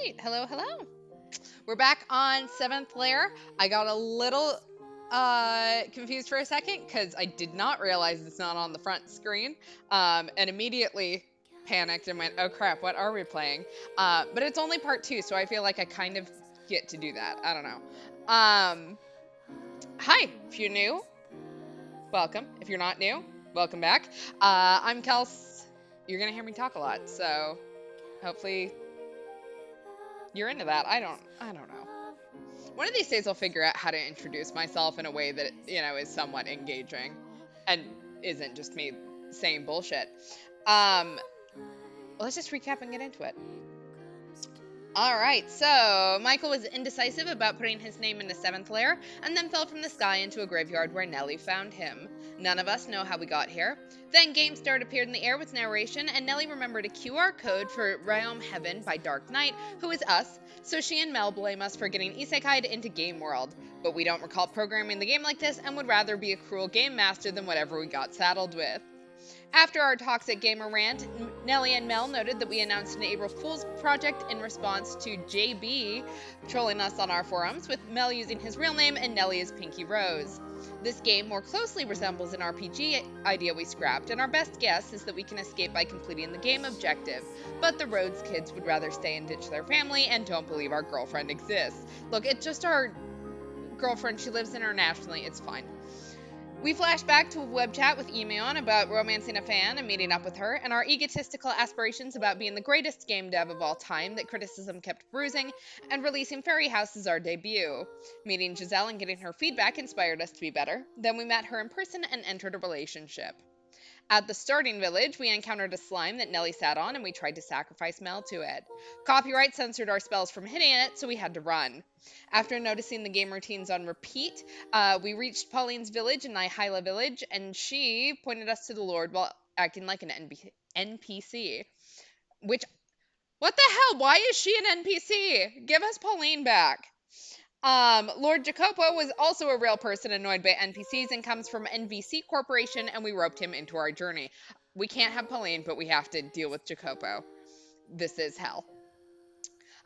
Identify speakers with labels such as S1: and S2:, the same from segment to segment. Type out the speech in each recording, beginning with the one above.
S1: right, hello. We're back on 7th Lair. I got a little confused for a second because I did not realize it's not on the front screen, and immediately panicked and went, oh crap, what are we playing? But it's only part 2, so I feel like I kind of get to do that. I don't know. Hi, if you're new, welcome. If you're not new, welcome back. I'm Kels. You're gonna hear me talk a lot, so hopefully you're into that. I don't know. One of these days I'll figure out how to introduce myself in a way that, is somewhat engaging and isn't just me saying bullshit. Let's just recap and get into it. Alright, so Michael was indecisive about putting his name in the 7th lair, and then fell from the sky into a graveyard where Nellie found him. None of us know how we got here. Then GameStart appeared in the air with narration, and Nellie remembered a QR code for Realm Heaven by Dark Knight, who is us, so she and Mel blame us for getting isekai'd into Game World. But we don't recall programming the game like this, and would rather be a cruel game master than whatever we got saddled with. After our toxic gamer rant, Nellie and Mel noted that we announced an April Fool's project in response to JB trolling us on our forums, with Mel using his real name and Nellie as Pinky Rose. This game more closely resembles an RPG idea we scrapped, and our best guess is that we can escape by completing the game objective, but the Rhodes kids would rather stay and ditch their family and don't believe our girlfriend exists. Look, it's just our girlfriend. She lives internationally. It's fine. We flash back to a web chat with Emeon about romancing a fan and meeting up with her, and our egotistical aspirations about being the greatest game dev of all time that criticism kept bruising, and releasing Fairy House as our debut. Meeting Giselle and getting her feedback inspired us to be better. Then we met her in person and entered a relationship. At the starting village, we encountered a slime that Nellie sat on, and we tried to sacrifice Mel to it. Copyright censored our spells from hitting it, so we had to run. After noticing the game routines on repeat, we reached Pauline's village in Nyhyla village, and she pointed us to the Lord while acting like an NPC. Which, what the hell? Why is she an NPC? Give us Pauline back. Lord Jacopo was also a real person annoyed by NPCs and comes from NVC Corporation, and we roped him into our journey. We can't have Pauline, but we have to deal with Jacopo. This is hell.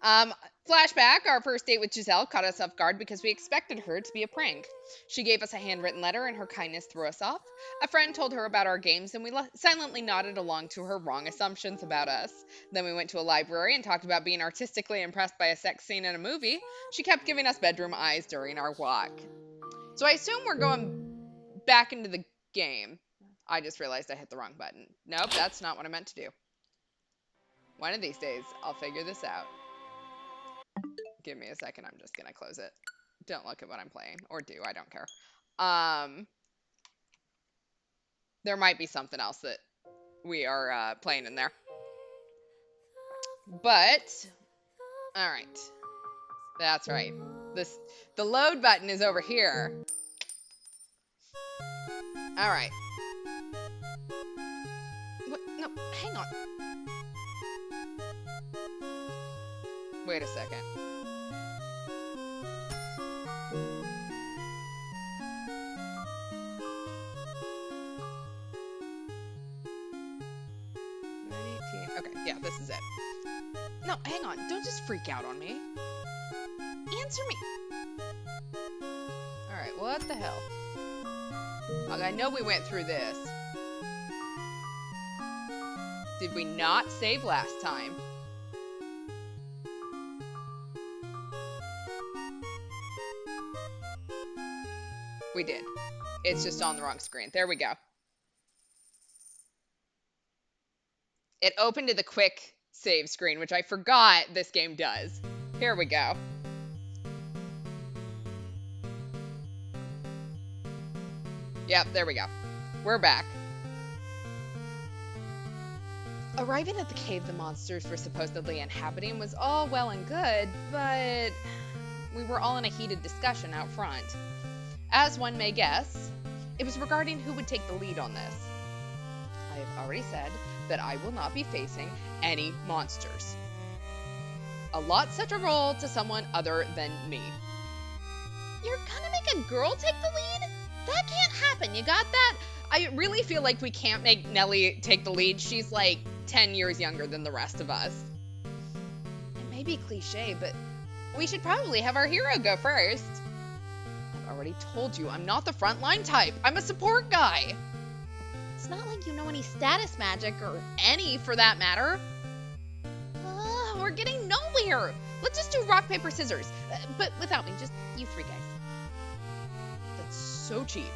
S1: Flashback, our first date with Giselle caught us off guard because we expected her to be a prank. She gave us a handwritten letter, and her kindness threw us off. A friend told her about our games, and we silently nodded along to her wrong assumptions about us. Then we went to a library and talked about being artistically impressed by a sex scene in a movie. She kept giving us bedroom eyes during our walk. So I assume we're going back into the game. I just realized I hit the wrong button. Nope, that's not what I meant to do. One of these days, I'll figure this out. Give me a second. I'm just going to close it. Don't look at what I'm playing. Or do. I don't care. There might be something else that we are playing in there. But, alright. That's right. The load button is over here. Alright. What? No, hang on. Wait a second. Okay, yeah, this is it. No, hang on. Don't just freak out on me. Answer me. Alright, what the hell? I know we went through this. Did we not save last time? We did. It's just on the wrong screen. There we go. It opened to the quick save screen, which I forgot this game does. Here we go. Yep, there we go. We're back. Arriving at the cave the monsters were supposedly inhabiting was all well and good, but we were all in a heated discussion out front. As one may guess, it was regarding who would take the lead on this. I have already said that I will not be facing any monsters. Allot such a role to someone other than me. You're gonna make a girl take the lead? That can't happen, you got that? I really feel like we can't make Nellie take the lead. She's like 10 years younger than the rest of us. It may be cliche, but we should probably have our hero go first. I've already told you, I'm not the frontline type. I'm a support guy. It's not like you know any status magic, or any for that matter. We're getting nowhere. Let's just do rock, paper, scissors. But without me, just you three guys. That's so cheap.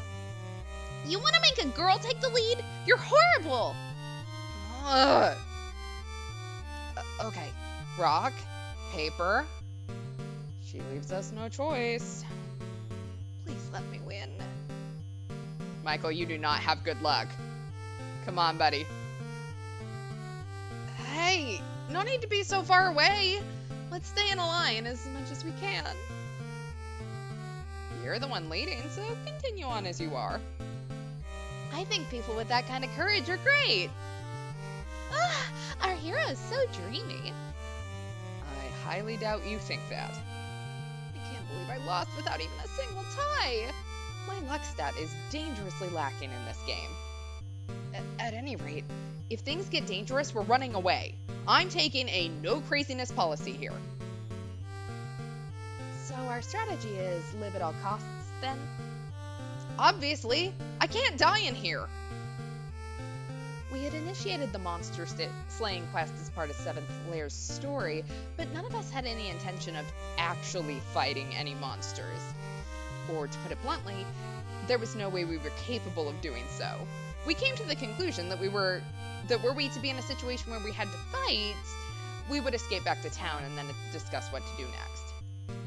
S1: You want to make a girl take the lead? You're horrible. Okay. Rock, paper. She leaves us no choice. Please let me win. Michael, you do not have good luck. Come on, buddy. Hey, no need to be so far away. Let's stay in a line as much as we can. You're the one leading, so continue on as you are. I think people with that kind of courage are great. Our hero is so dreamy. I highly doubt you think that. I can't believe I lost without even a single tie. My luck stat is dangerously lacking in this game. At any rate, if things get dangerous, we're running away. I'm taking a no craziness policy here. So our strategy is live at all costs, then? Obviously, I can't die in here. We had initiated the monster slaying quest as part of 7th Lair's story, but none of us had any intention of actually fighting any monsters. Or to put it bluntly, there was no way we were capable of doing so. We came to the conclusion that were we to be in a situation where we had to fight, we would escape back to town and then discuss what to do next.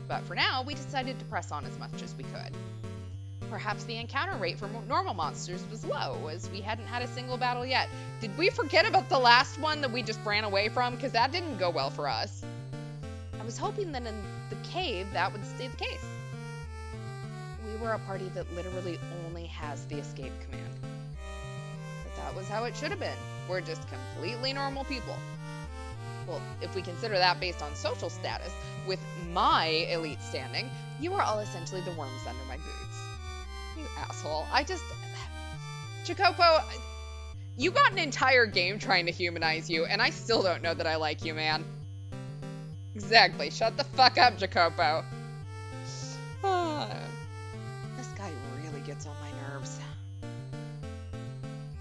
S1: But for now, we decided to press on as much as we could. Perhaps the encounter rate for normal monsters was low, as we hadn't had a single battle yet. Did we forget about the last one that we just ran away from? Because that didn't go well for us. I was hoping that in the cave, that would stay the case. We were a party that literally only has the escape command. But that was how it should have been. We're just completely normal people. Well, if we consider that based on social status, with my elite standing, you are all essentially the worms under my boots. You asshole. Jacopo, you got an entire game trying to humanize you, and I still don't know that I like you, man. Exactly. Shut the fuck up, Jacopo. This guy really gets on my nerves.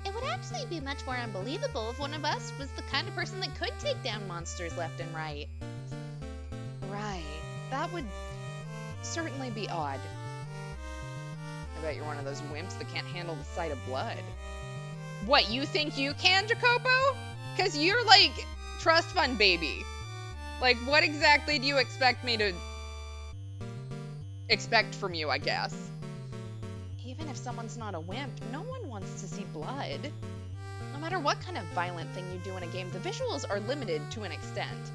S1: It would actually be much more unbelievable if one of us was the kind of person that could take down monsters left and right. Right. That would certainly be odd. I bet you're one of those wimps that can't handle the sight of blood. What, you think you can, Jacopo? Because you're like trust fund baby. Like, what exactly do you expect me to expect from you, I guess? Even if someone's not a wimp, no one wants to see blood. No matter what kind of violent thing you do in a game, the visuals are limited to an extent.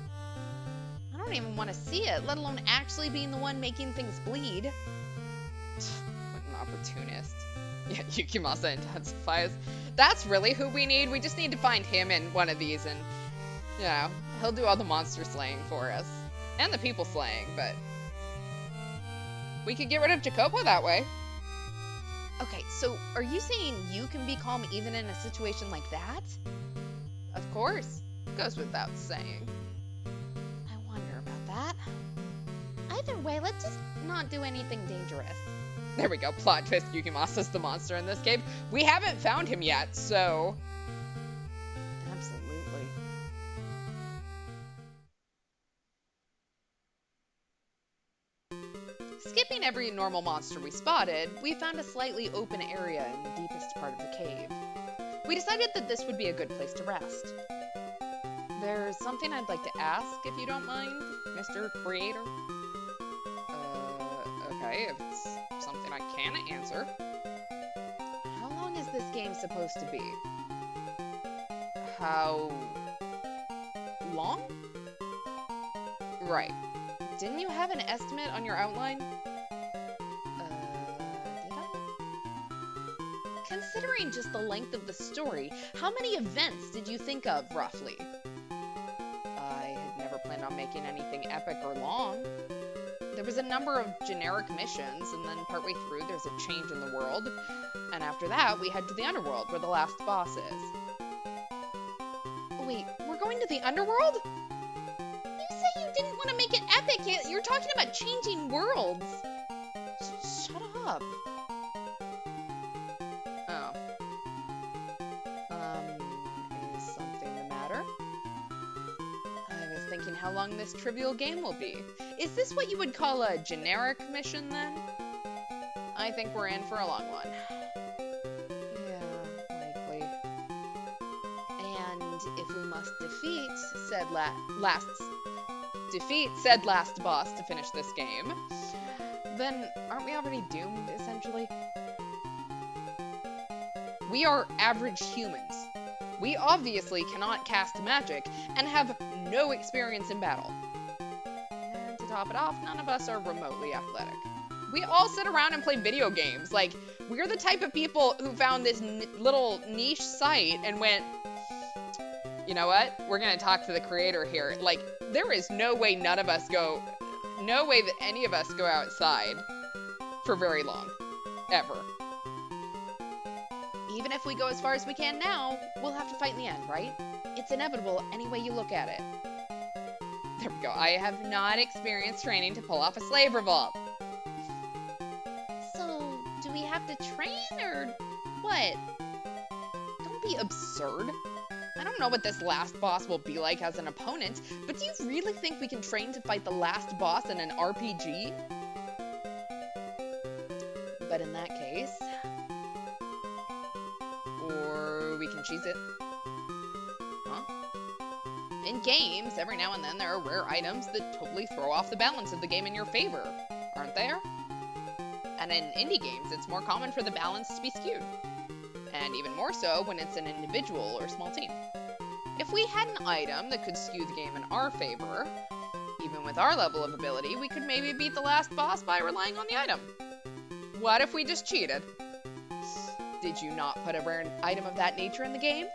S1: I don't even want to see it, let alone actually being the one making things bleed. What an opportunist. Yeah, Yukimasa intensifies. That's really who we need. We just need to find him in one of these and, you know, he'll do all the monster slaying for us. And the people slaying, but we could get rid of Jacopo that way. Okay, so are you saying you can be calm even in a situation like that? Of course. Goes without saying. I wonder about that. Either way, let's just not do anything dangerous. There we go. Plot twist. Yukimasa's the monster in this game. We haven't found him yet, so... Absolutely. Skipping every normal monster we spotted, we found a slightly open area in the deepest part of the cave. We decided that this would be a good place to rest. There's something I'd like to ask, if you don't mind, Mr. Creator. Okay, if it's something I can answer. How long is this game supposed to be? How long? Right. Didn't you have an estimate on your outline? Did I? Considering just the length of the story, how many events did you think of, roughly? I had never planned on making anything epic or long. There was a number of generic missions, and then partway through there's a change in the world, and after that we head to the underworld where the last boss is. Wait, we're going to the underworld? You say you didn't want to make it epic. You're talking about changing worlds. Shut up. Oh. Is something the matter? I was thinking how long this trivial game will be. Is this what you would call a generic mission, then? I think we're in for a long one. Yeah, likely. And if we must defeat said last boss to finish this game, then aren't we already doomed, essentially? We are average humans. We obviously cannot cast magic and have no experience in battle. And to top it off, none of us are remotely athletic. We all sit around and play video games. Like, we're the type of people who found this little niche site and went, you know what? We're gonna talk to the creator here. Like, there is no way that any of us go outside for very long. Ever. Even if we go as far as we can now, we'll have to fight in the end, right? It's inevitable any way you look at it. There we go. I have not experienced training to pull off a slave revolt. So, do we have to train or what? Don't be absurd. I don't know what this last boss will be like as an opponent, but do you really think we can train to fight the last boss in an RPG? But in that case... Or we can cheese it. Huh? In games, every now and then there are rare items that totally throw off the balance of the game in your favor, aren't there? And in indie games, it's more common for the balance to be skewed. And even more so when it's an individual or small team. If we had an item that could skew the game in our favor, even with our level of ability, we could maybe beat the last boss by relying on the item. What if we just cheated? Did you not put a rare item of that nature in the game?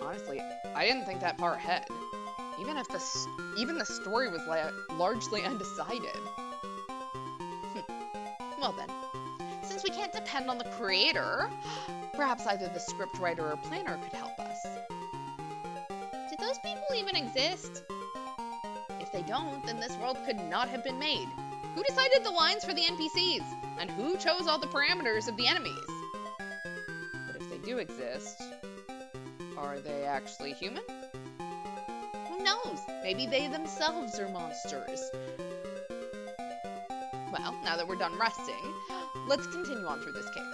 S1: Honestly, I didn't think that far ahead. Even the story was largely undecided. Well then, since we can't depend on the creator, perhaps either the scriptwriter or planner could help us. Do those people even exist? If they don't, then this world could not have been made. Who decided the lines for the NPCs? And who chose all the parameters of the enemies? But if they do exist, are they actually human? Who knows? Maybe they themselves are monsters. Well, now that we're done resting, let's continue on through this cave.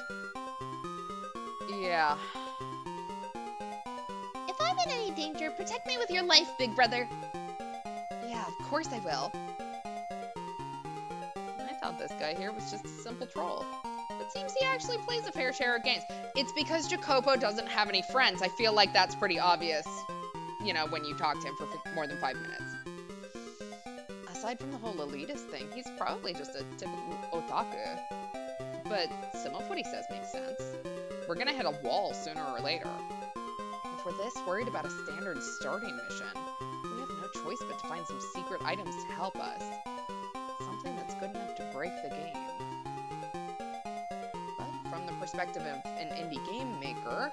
S1: Yeah. If I'm in any danger, protect me with your life, big brother. Yeah, of course I will. I thought this guy here was just a simple troll. It seems he actually plays a fair share of games. It's because Jacopo doesn't have any friends. I feel like that's pretty obvious, you know, when you talk to him for more than 5 minutes. Aside from the whole elitist thing, he's probably just a typical otaku. But some of what he says makes sense. We're gonna hit a wall sooner or later. If we're this worried about a standard starting mission, we have no choice but to find some secret items to help us. Something that's good enough to break the game. But from the perspective of an indie game maker,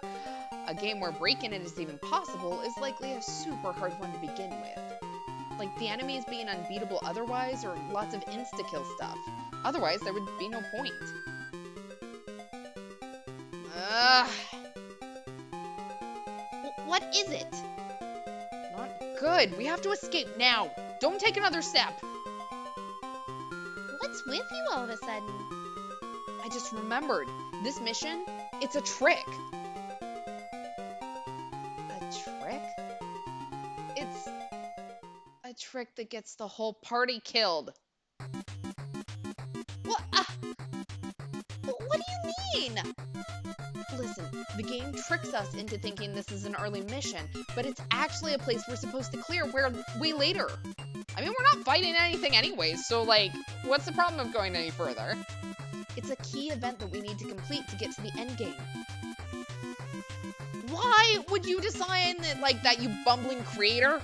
S1: a game where breaking it is even possible is likely a super hard one to begin with. Like the enemies being unbeatable otherwise, or lots of insta-kill stuff. Otherwise, there would be no point. What is it? Not good. We have to escape now. Don't take another step. What's with you all of a sudden? I just remembered. This mission, it's a trick. A trick? It's a trick that gets the whole party killed. What? What do you mean? Listen, the game tricks us into thinking this is an early mission, but it's actually a place we're supposed to clear way later. I mean, we're not fighting anything anyways, so like, what's the problem of going any further? It's a key event that we need to complete to get to the end game. Why would you design it like that, you bumbling creator? I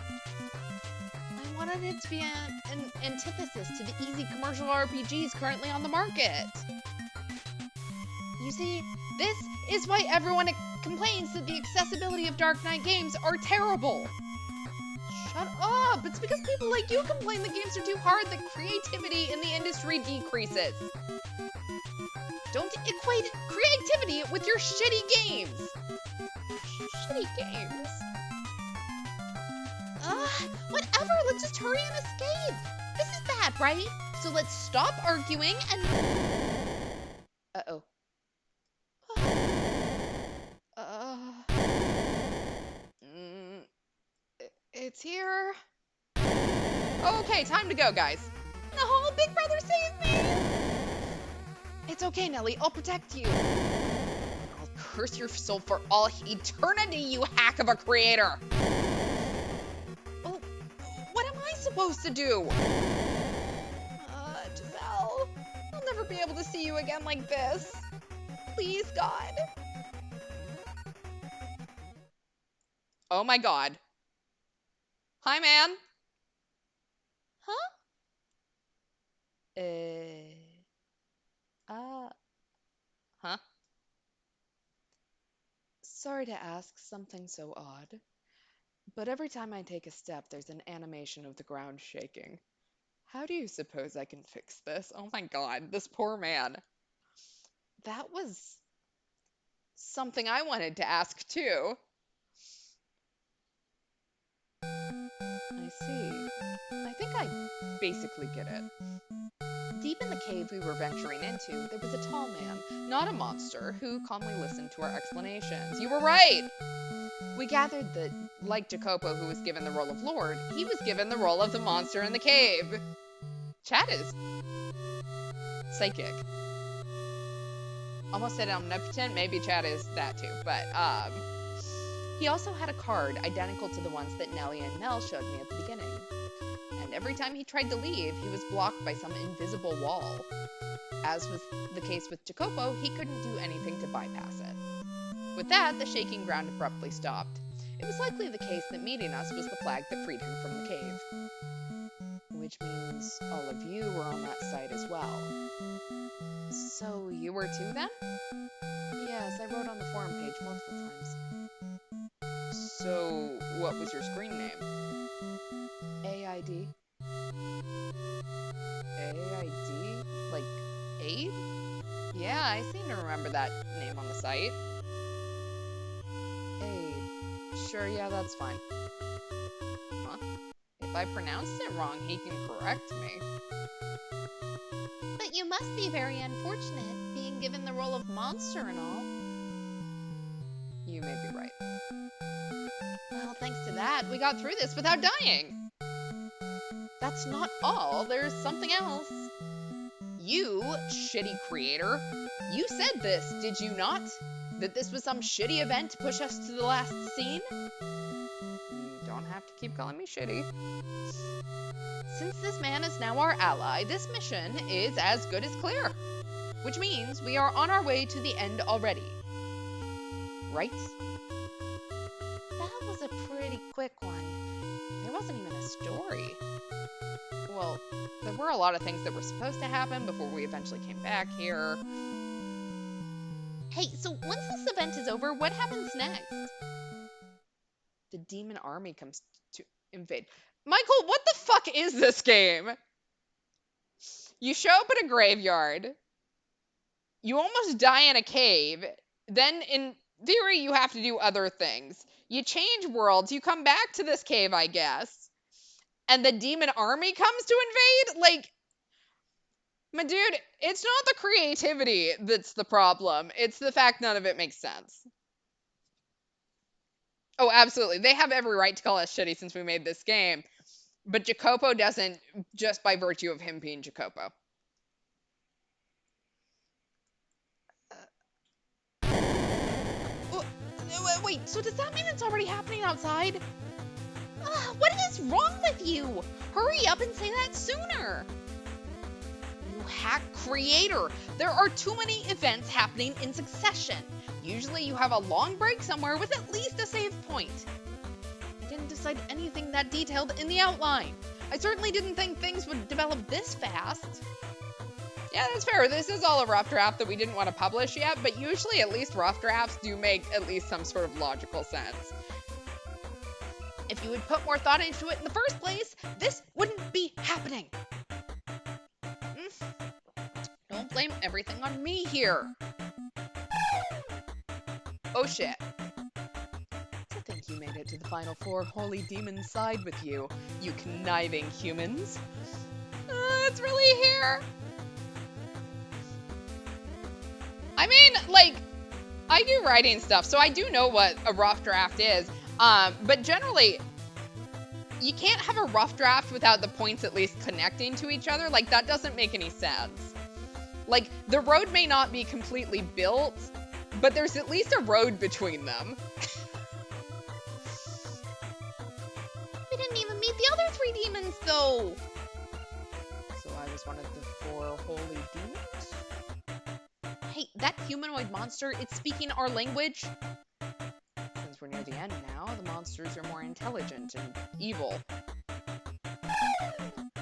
S1: wanted it to be an antithesis to the easy commercial RPGs currently on the market. You see, this is why everyone complains that the accessibility of Dark Knight games are terrible. Shut up! It's because people like you complain that games are too hard that creativity in the industry decreases. Don't equate creativity with your shitty games. Shitty games. Whatever, let's just hurry and escape. This is bad, right? So let's stop arguing and... Uh-oh. It's here. Okay, time to go, guys. No, Big Brother, save me! It's okay, Nelly. I'll protect you. I'll curse your soul for all eternity, you hack of a creator. Oh, what am I supposed to do? Giselle, I'll never be able to see you again like this. Please, God. Oh my God. Hi, man. Huh? Huh? Sorry to ask something so odd, but every time I take a step, there's an animation of the ground shaking. How do you suppose I can fix this? Oh my God, this poor man. That was something I wanted to ask too. I see. I think I basically get it. Deep in the cave we were venturing into, there was a tall man, not a monster, who calmly listened to our explanations. You were right! We gathered that, like Jacopo, who was given the role of Lord, he was given the role of the monster in the cave. Chad is psychic. Almost said omnipotent, maybe Chad is that too, but he also had a card identical to the ones that Nelly and Nell showed me at the beginning. And every time he tried to leave, he was blocked by some invisible wall. As was the case with Jacopo, he couldn't do anything to bypass it. With that, the shaking ground abruptly stopped. It was likely the case that meeting us was the flag that freed him from the cave. Which means all of you were on that side as well. So you were too then? Yes, I wrote on the forum page multiple times. So what was your screen name? AID. AID? Like aid? Yeah, I seem to remember that name on the site. Aid. Sure, yeah, that's fine. Huh? If I pronounced it wrong, he can correct me. But you must be very unfortunate, being given the role of monster and all. You may be right. Well, thanks to that, we got through this without dying. That's not all, there's something else. You, shitty creator, you said this, did you not? That this was some shitty event to push us to the last scene? You don't have to keep calling me shitty. Since this man is now our ally, this mission is as good as clear. Which means we are on our way to the end already. Right? That was a pretty quick one. There wasn't even a story. Well, there were a lot of things that were supposed to happen before we eventually came back here. Hey, so once this event is over, what happens next? The demon army comes to invade. Michael, what the fuck is this game? You show up at a graveyard. You almost die in a cave. Then, in theory, you have to do other things. You change worlds. You come back to this cave, I guess. And the demon army comes to invade? Like, my dude, it's not the creativity that's the problem. It's the fact none of it makes sense. Oh, absolutely. They have every right to call us shitty since we made this game. But Jacopo doesn't, just by virtue of him being Jacopo. Wait, so does that mean it's already happening outside? What is wrong with you? Hurry up and say that sooner. You hack creator. There are too many events happening in succession. Usually you have a long break somewhere with at least a save point. I didn't decide anything that detailed in the outline. I certainly didn't think things would develop this fast. Yeah, that's fair. This is all a rough draft that we didn't want to publish yet, but usually at least rough drafts do make at least some sort of logical sense. If you had put more thought into it in the first place, this wouldn't be happening. Don't blame everything on me here. Oh shit. To think you made it to the final four holy demons side with you, you conniving humans. It's really here. I mean, like, I do writing stuff, so I do know what a rough draft is. But generally, you can't have a rough draft without the points at least connecting to each other. Like, that doesn't make any sense. Like, the road may not be completely built, but there's at least a road between them. We didn't even meet the other 3 demons, though. So I was one of the 4 holy demons? Hey, that humanoid monster, it's speaking our language. Since we're near the end now, the monsters are more intelligent and evil.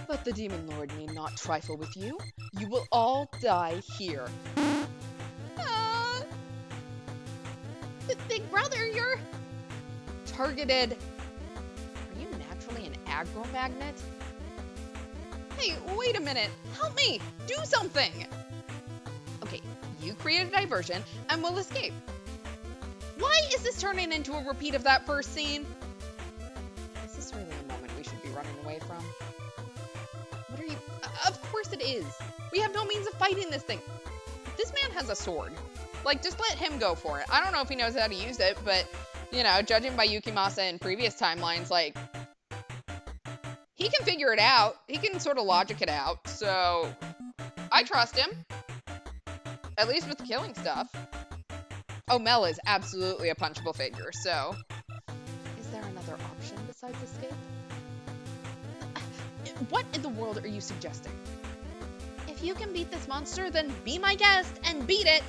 S1: But the demon lord need not trifle with you. You will all die here. Big brother, you're targeted. Are you naturally an aggro magnet? Hey, wait a minute. Help me. Do something. Okay, you create a diversion and we'll escape. Why is this turning into a repeat of that first scene? Is this really a moment we should be running away from? What are you... Of course it is. We have no means of fighting this thing. This man has a sword. Like, just let him go for it. I don't know if he knows how to use it, but, you know, judging by Yukimasa in previous timelines, like, he can figure it out. He can sort of logic it out, so I trust him. At least with the killing stuff. Oh, Mel is absolutely a punchable figure, so... Is there another option besides escape? What in the world are you suggesting? If you can beat this monster, then be my guest and beat it!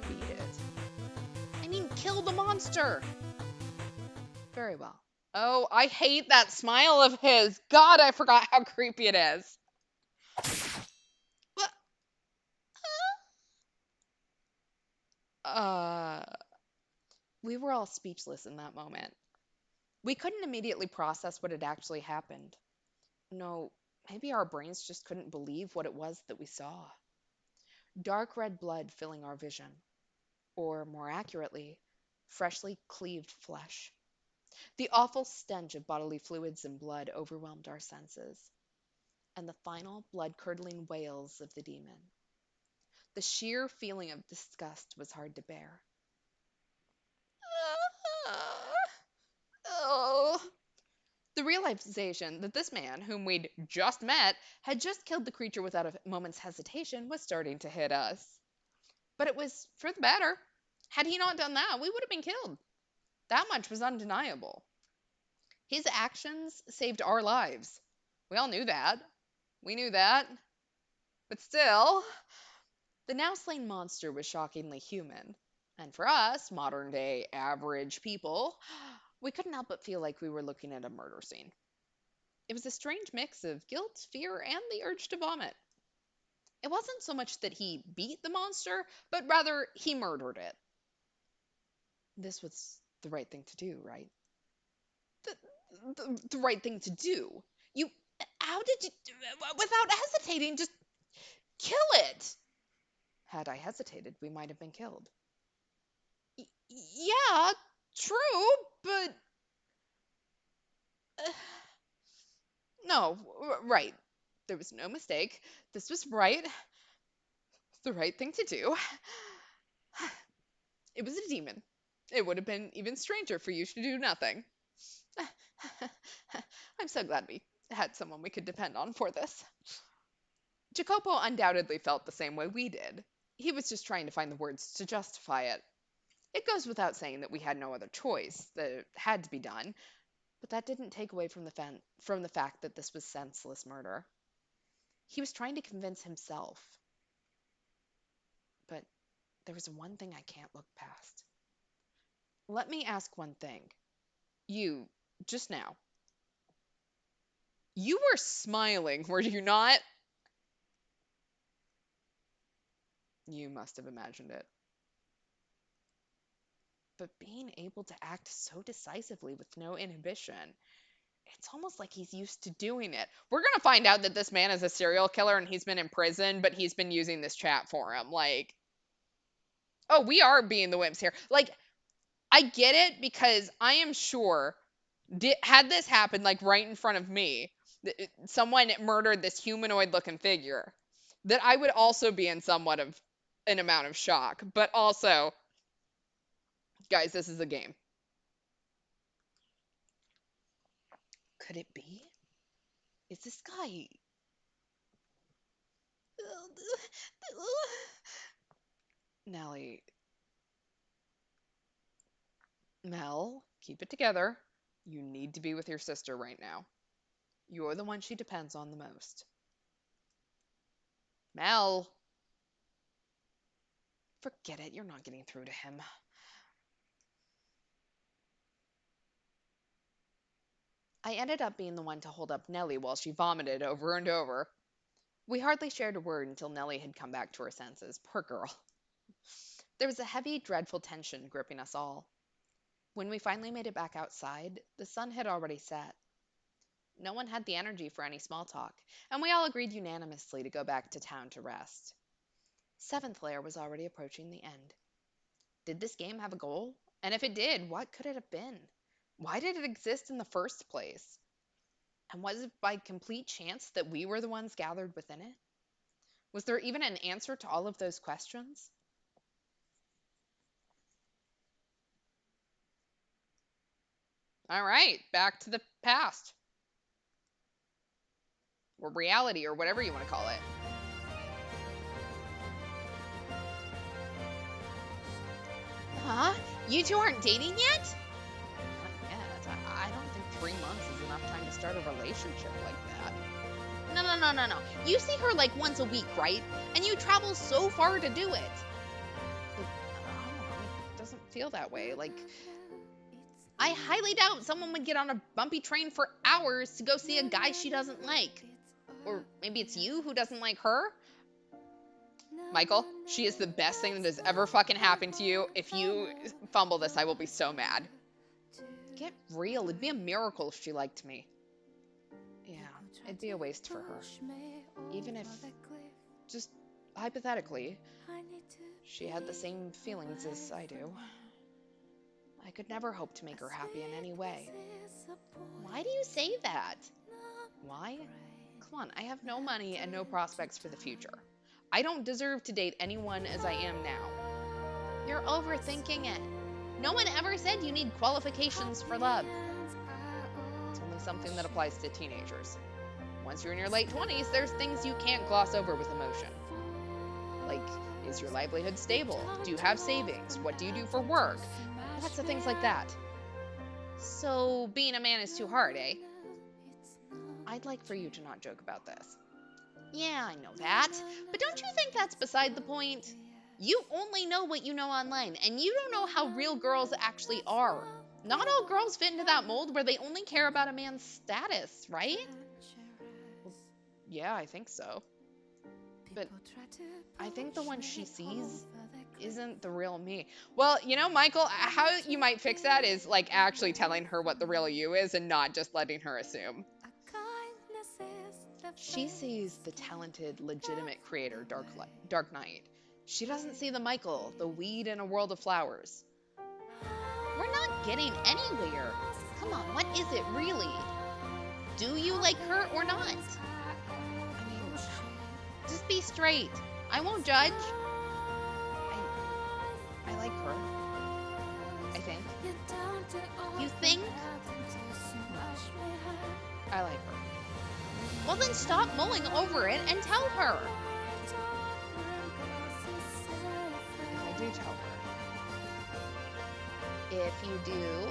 S1: Beat it? I mean, kill the monster! Very well. Oh, I hate that smile of his. God, I forgot how creepy it is. We were all speechless in that moment. We couldn't immediately process what had actually happened. No, maybe our brains just couldn't believe what it was that we saw. Dark red blood filling our vision. Or, more accurately, freshly cleaved flesh. The awful stench of bodily fluids and blood overwhelmed our senses. And the final blood-curdling wails of the demon. The sheer feeling of disgust was hard to bear. The realization that this man, whom we'd just met, had just killed the creature without a moment's hesitation was starting to hit us. But it was for the better. Had he not done that, we would have been killed. That much was undeniable. His actions saved our lives. We all knew that. We knew that. But still, the now slain monster was shockingly human. And for us, modern-day average people, we couldn't help but feel like we were looking at a murder scene. It was a strange mix of guilt, fear, and the urge to vomit. It wasn't so much that he beat the monster, but rather he murdered it. This was the right thing to do, right? The right thing to do. How did you, without hesitating, just kill it? Had I hesitated, we might have been killed. Yeah, true, but... No, right. There was no mistake. This was right. The right thing to do. It was a demon. It would have been even stranger for you to do nothing. I'm so glad we had someone we could depend on for this. Jacopo undoubtedly felt the same way we did. He was just trying to find the words to justify it. It goes without saying that we had no other choice, that it had to be done, but that didn't take away from the fact that this was senseless murder. He was trying to convince himself. But there was one thing I can't look past. Let me ask one thing. You, just now. You were smiling, were you not? You must have imagined it. but being able to act so decisively with no inhibition, it's almost like he's used to doing it. We're gonna find out that this man is a serial killer and he's been in prison, but he's been using this chat forum. Like, oh, we are being the wimps here. Like, I get it because I am sure, had this happened like right in front of me, someone murdered this humanoid looking figure, that I would also be in somewhat of an amount of shock. But also, guys, this is a game. Could it be? Is this guy? Nellie, Mel, keep it together. You need to be with your sister right now. You're the one she depends on the most. Mel, forget it. You're not getting through to him. I ended up being the one to hold up Nellie while she vomited over and over. We hardly shared a word until Nellie had come back to her senses. Poor girl. There was a heavy, dreadful tension gripping us all. When we finally made it back outside, the sun had already set. No one had the energy for any small talk, and we all agreed unanimously to go back to town to rest. Seventh Lair was already approaching the end. Did this game have a goal? And if it did, what could it have been? Why did it exist in the first place? And was it by complete chance that we were the ones gathered within it? Was there even an answer to all of those questions? All right, back to the past. Or reality, or whatever you want to call it. Huh? You two aren't dating yet? Not yet. I don't think 3 months is enough time to start a relationship like that. No. You see her like once a week, right? And you travel so far to do it. But, I don't know, it doesn't feel that way. Like, I highly doubt someone would get on a bumpy train for hours to go see a guy she doesn't like. Or maybe it's you who doesn't like her? Michael, she is the best thing that has ever fucking happened to you. If you fumble this, I will be so mad. Get real. It'd be a miracle if she liked me. Yeah, it'd be a waste for her. Even if, just hypothetically, she had the same feelings as I do. I could never hope to make her happy in any way. Why do you say that? Why? Come on, I have no money and no prospects for the future. I don't deserve to date anyone as I am now. You're overthinking it. No one ever said you need qualifications for love. It's only something that applies to teenagers. Once you're in your late 20s, there's things you can't gloss over with emotion. Like, is your livelihood stable? Do you have savings? What do you do for work? Lots of things like that. So, being a man is too hard, eh? I'd like for you to not joke about this. Yeah, I know that. But don't you think that's beside the point? You only know what you know online, and you don't know how real girls actually are. Not all girls fit into that mold where they only care about a man's status, right? Well, yeah, I think so. But I think the one she sees isn't the real me. Well, you know, Michael, how you might fix that is like actually telling her what the real you is and not just letting her assume. She sees the talented, legitimate creator, Dark Knight. She doesn't see the Michael, the weed in a world of flowers. We're not getting anywhere. Come on, what is it really? Do you like her or not? I mean, just be straight. I won't judge. I like her. I think. You think? I like her. Well, then stop mulling over it and tell her. I do tell her. If you do,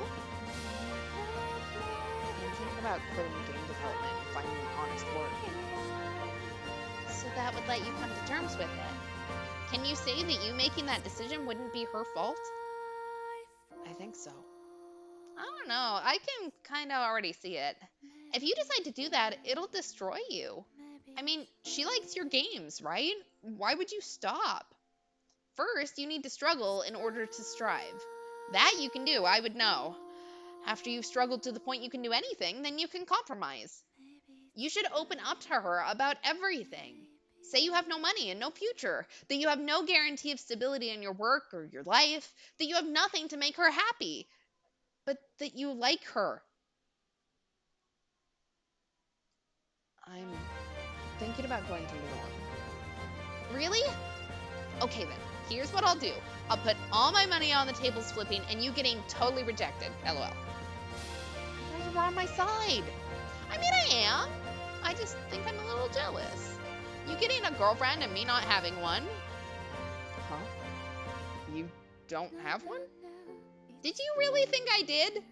S1: I'm thinking about quitting game development and finding honest work. So that would let you come to terms with it. Can you say that you making that decision wouldn't be her fault? I think so. I don't know. I can kind of already see it. If you decide to do that, it'll destroy you. I mean, she likes your games, right? Why would you stop? First, you need to struggle in order to strive. That you can do, I would know. After you've struggled to the point you can do anything, then you can compromise. You should open up to her about everything. Say you have no money and no future, that you have no guarantee of stability in your work or your life, that you have nothing to make her happy, but that you like her. I'm thinking about going to Lyon. Really? Okay then, here's what I'll do. I'll put all my money on the tables flipping and you getting totally rejected. LOL. You're on my side. I mean, I am. I just think I'm a little jealous. You getting a girlfriend and me not having one? Huh? You don't have one? Did you really think I did?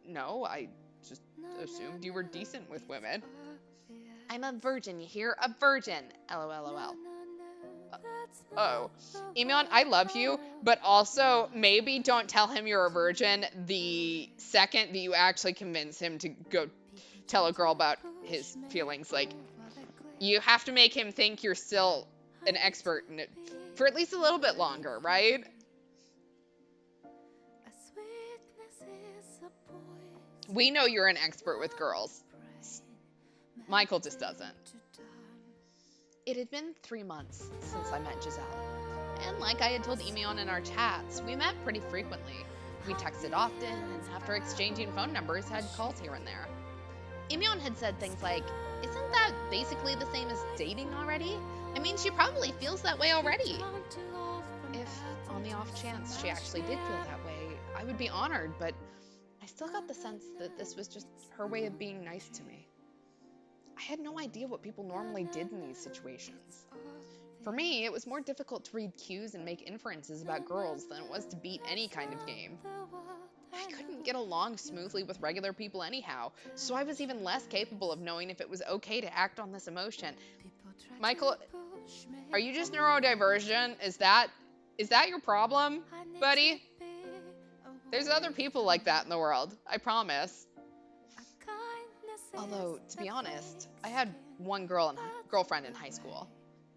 S1: No, I just assumed you were decent with women. I'm a virgin, you hear? A virgin. LOLOL. Oh, Emeon, I love you, but also maybe don't tell him you're a virgin the second that you actually convince him to go tell a girl about his feelings. Like, you have to make him think you're still an expert in it for at least a little bit longer, right? We know you're an expert with girls. Michael just doesn't. It had been 3 months since I met Giselle. And like I had told Emeon in our chats, we met pretty frequently. We texted often, and after exchanging phone numbers, had calls here and there. Emeon had said things like, isn't that basically the same as dating already? I mean, she probably feels that way already. If, on the off chance, she actually did feel that way, I would be honored, but I still got the sense that this was just her way of being nice to me. I had no idea what people normally did in these situations. For me, it was more difficult to read cues and make inferences about girls than it was to beat any kind of game. I couldn't get along smoothly with regular people anyhow, so I was even less capable of knowing if it was okay to act on this emotion. Michael, are you just neurodivergent? Is that your problem, buddy? There's other people like that in the world, I promise. Although, to be honest, I had one girlfriend in high school.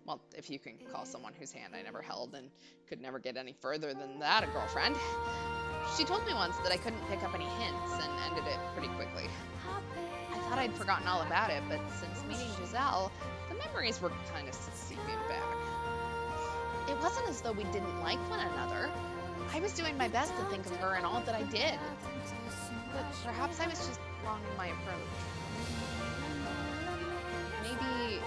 S1: Well, if you can call someone whose hand I never held and could never get any further than that a girlfriend. She told me once that I couldn't pick up any hints and ended it pretty quickly. I thought I'd forgotten all about it, but since meeting Giselle, the memories were kind of seeping back. It wasn't as though we didn't like one another. I was doing my best to think of her in all that I did. But perhaps I was just wrong in my approach. Maybe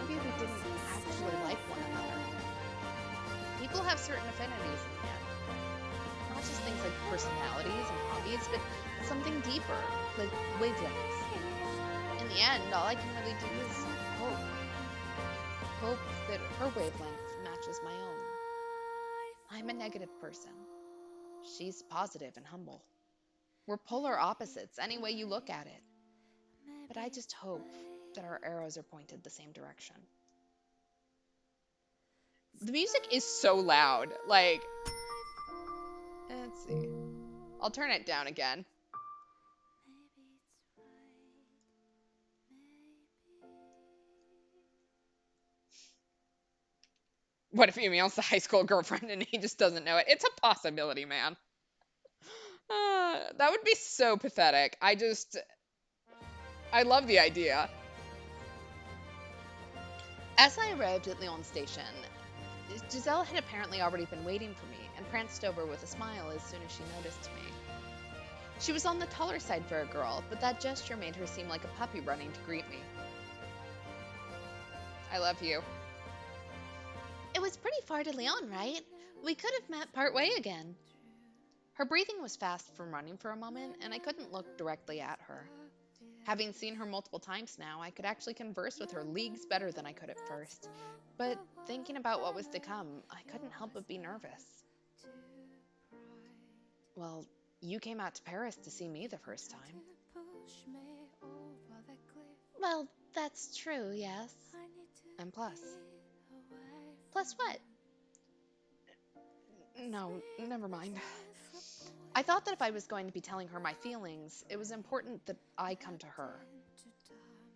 S1: we didn't actually like one another. People have certain affinities in the end. Not just things like personalities and hobbies, but something deeper, like wavelengths. In the end, all I can really do is hope. Hope that her wavelength matches my own. I'm a negative person. She's positive and humble. We're polar opposites any way you look at it. But I just hope that our arrows are pointed the same direction. The music is so loud. Like, let's see. I'll turn it down again. What if Emil's the high school girlfriend and he just doesn't know it? It's a possibility, man. That would be so pathetic. I love the idea. As I arrived at Lyon Station, Giselle had apparently already been waiting for me and pranced over with a smile as soon as she noticed me. She was on the taller side for a girl, but that gesture made her seem like a puppy running to greet me. I love you. It was pretty far to Lyon, right? We could have met partway again. Her breathing was fast from running for a moment, and I couldn't look directly at her. Having seen her multiple times now, I could actually converse with her leagues better than I could at first. But thinking about what was to come, I couldn't help but be nervous. Well, you came out to Paris to see me the first time. Well, that's true, yes. And plus. Plus what? No, never mind. I thought that if I was going to be telling her my feelings, it was important that I come to her.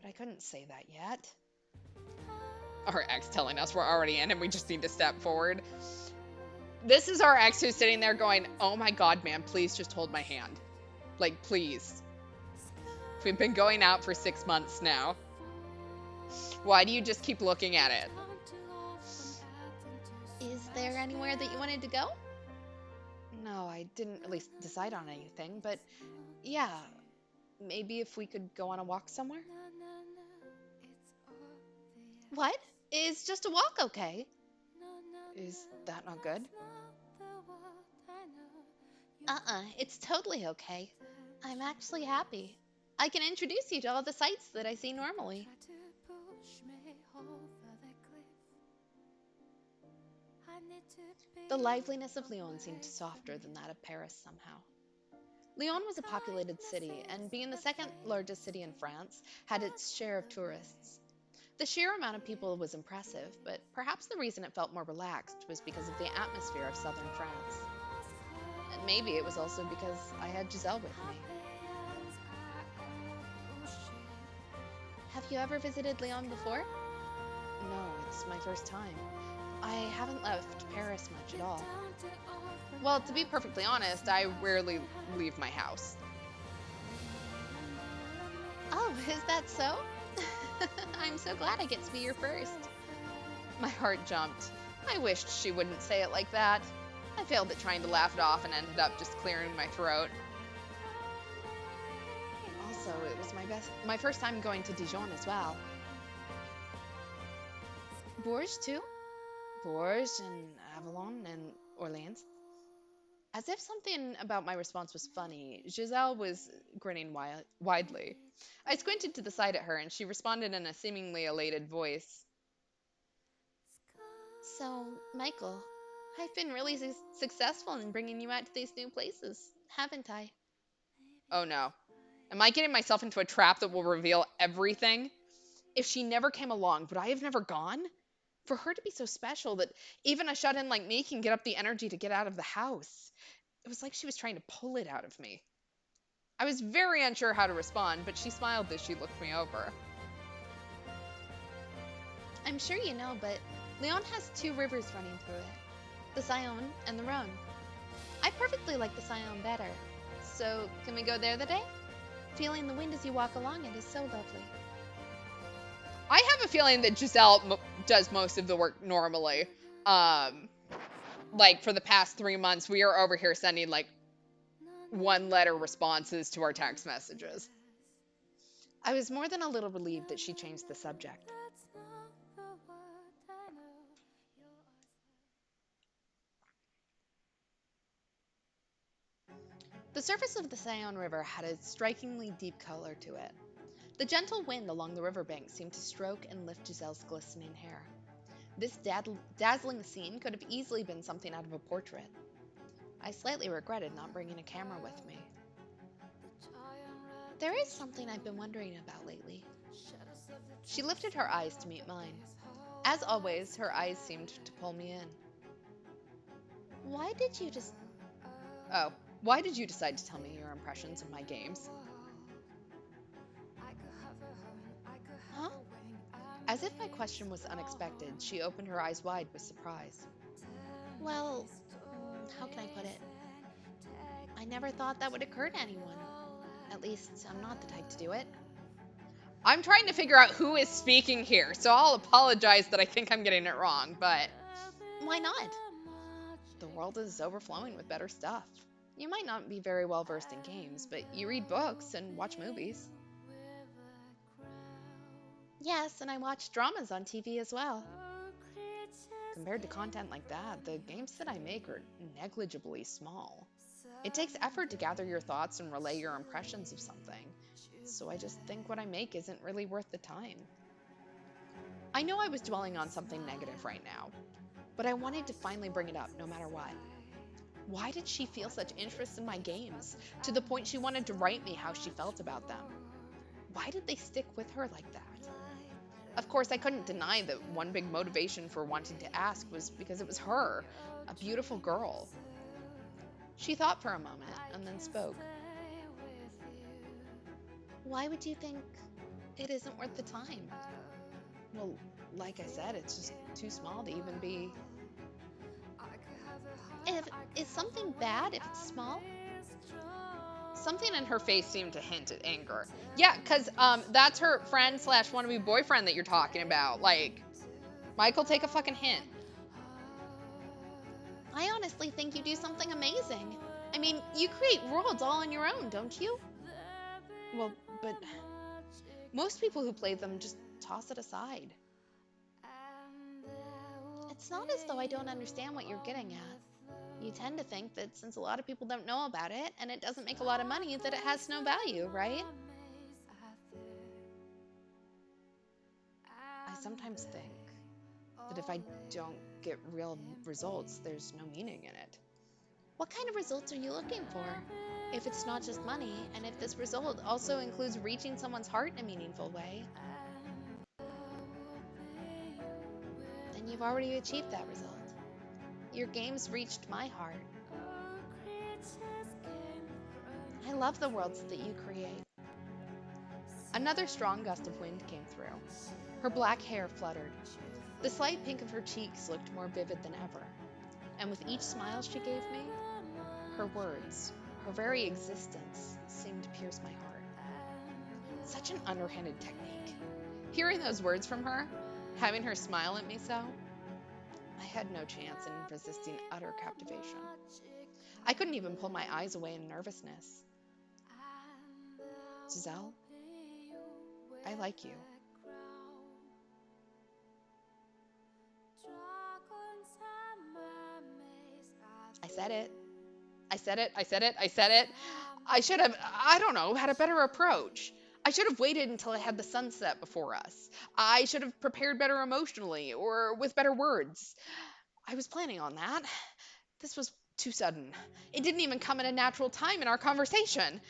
S1: But I couldn't say that yet. Our ex telling us we're already in and we just need to step forward. This is our ex who's sitting there going, oh my god, man, please just hold my hand. Like, please. We've been going out for 6 months now. Why do you just keep looking at it? Is there anywhere that you wanted to go? No, I didn't really decide on anything, but yeah, maybe if we could go on a walk somewhere? What? Is just a walk okay? Is that not good? It's totally okay. I'm actually happy. I can introduce you to all the sights that I see normally. The liveliness of Lyon seemed softer than that of Paris somehow. Lyon was a populated city, and being the second largest city in France, had its share of tourists. The sheer amount of people was impressive, but perhaps the reason it felt more relaxed was because of the atmosphere of southern France. And maybe it was also because I had Giselle with me. Have you ever visited Lyon before? No, it's my first time. I haven't left Paris much at all. Well, to be perfectly honest, I rarely leave my house. Oh, is that so? I'm so glad I get to be your first. My heart jumped. I wished she wouldn't say it like that. I failed at trying to laugh it off and ended up just clearing my throat. Also, it was my first time going to Dijon as well. Bourges too? Bourges and Avalon and Orleans. As if something about my response was funny, Giselle was grinning widely. I squinted to the side at her, and she responded in a seemingly elated voice. So, Michael, I've been really successful in bringing you out to these new places, haven't I? Oh no. Am I getting myself into a trap that will reveal everything? If she never came along, would I have never gone? For her to be so special that even a shut-in like me can get up the energy to get out of the house. It was like she was trying to pull it out of me. I was very unsure how to respond, but she smiled as she looked me over. I'm sure you know, but Lyon has two rivers running through it, the Saône and the Rhône. I perfectly like the Saône better. So, can we go there today? Feeling the wind as you walk along it is so lovely. I have a feeling that Giselle does most of the work normally. Like for the past 3 months, we are over here sending like 1-letter responses to our text messages. I was more than a little relieved that she changed the subject. The surface of the Saône River had a strikingly deep color to it. The gentle wind along the riverbank seemed to stroke and lift Giselle's glistening hair. This dazzling scene could have easily been something out of a portrait. I slightly regretted not bringing a camera with me. There is something I've been wondering about lately. She lifted her eyes to meet mine. As always, her eyes seemed to pull me in. Why did you decide to tell me your impressions of my games? Huh? As if my question was unexpected, she opened her eyes wide with surprise. Well, how can I put it? I never thought that would occur to anyone. At least, I'm not the type to do it. I'm trying to figure out who is speaking here, so I'll apologize that I think I'm getting it wrong, but... Why not? The world is overflowing with better stuff. You might not be very well versed in games, but you read books and watch movies. Yes, and I watch dramas on TV as well. Compared to content like that, the games that I make are negligibly small. It takes effort to gather your thoughts and relay your impressions of something, so I just think what I make isn't really worth the time. I know I was dwelling on something negative right now, but I wanted to finally bring it up no matter what. Why did she feel such interest in my games, to the point she wanted to write me how she felt about them? Why did they stick with her like that? Of course, I couldn't deny that one big motivation for wanting to ask was because it was her, a beautiful girl. She thought for a moment and then spoke. Why would you think it isn't worth the time? Well, like I said, it's just too small to even be...
S2: Is something bad if it's small?
S1: Something in her face seemed to hint at anger. Yeah, because that's her friend slash wannabe boyfriend that you're talking about. Like, Michael, take a fucking hint.
S2: I honestly think you do something amazing. I mean, you create worlds all on your own, don't you?
S1: Well, but most people who play them just toss it aside.
S2: It's not as though I don't understand what you're getting at. You tend to think that since a lot of people don't know about it and it doesn't make a lot of money, that it has no value, right?
S1: I sometimes think that if I don't get real results, there's no meaning in it.
S2: What kind of results are you looking for? If it's not just money, and if this result also includes reaching someone's heart in a meaningful way, then you've already achieved that result. Your game's reached my heart. I love the worlds that you create.
S1: Another strong gust of wind came through. Her black hair fluttered. The slight pink of her cheeks looked more vivid than ever. And with each smile she gave me, her words, her very existence, seemed to pierce my heart. Such an underhanded technique. Hearing those words from her, having her smile at me so, I had no chance in resisting utter captivation. I couldn't even pull my eyes away in nervousness. Giselle, I like you. I said it. I said it. I said it. I said it. I should have, I don't know, had a better approach. I should have waited until I had the sunset before us. I should have prepared better emotionally or with better words. I was planning on that. This was too sudden. It didn't even come at a natural time in our conversation.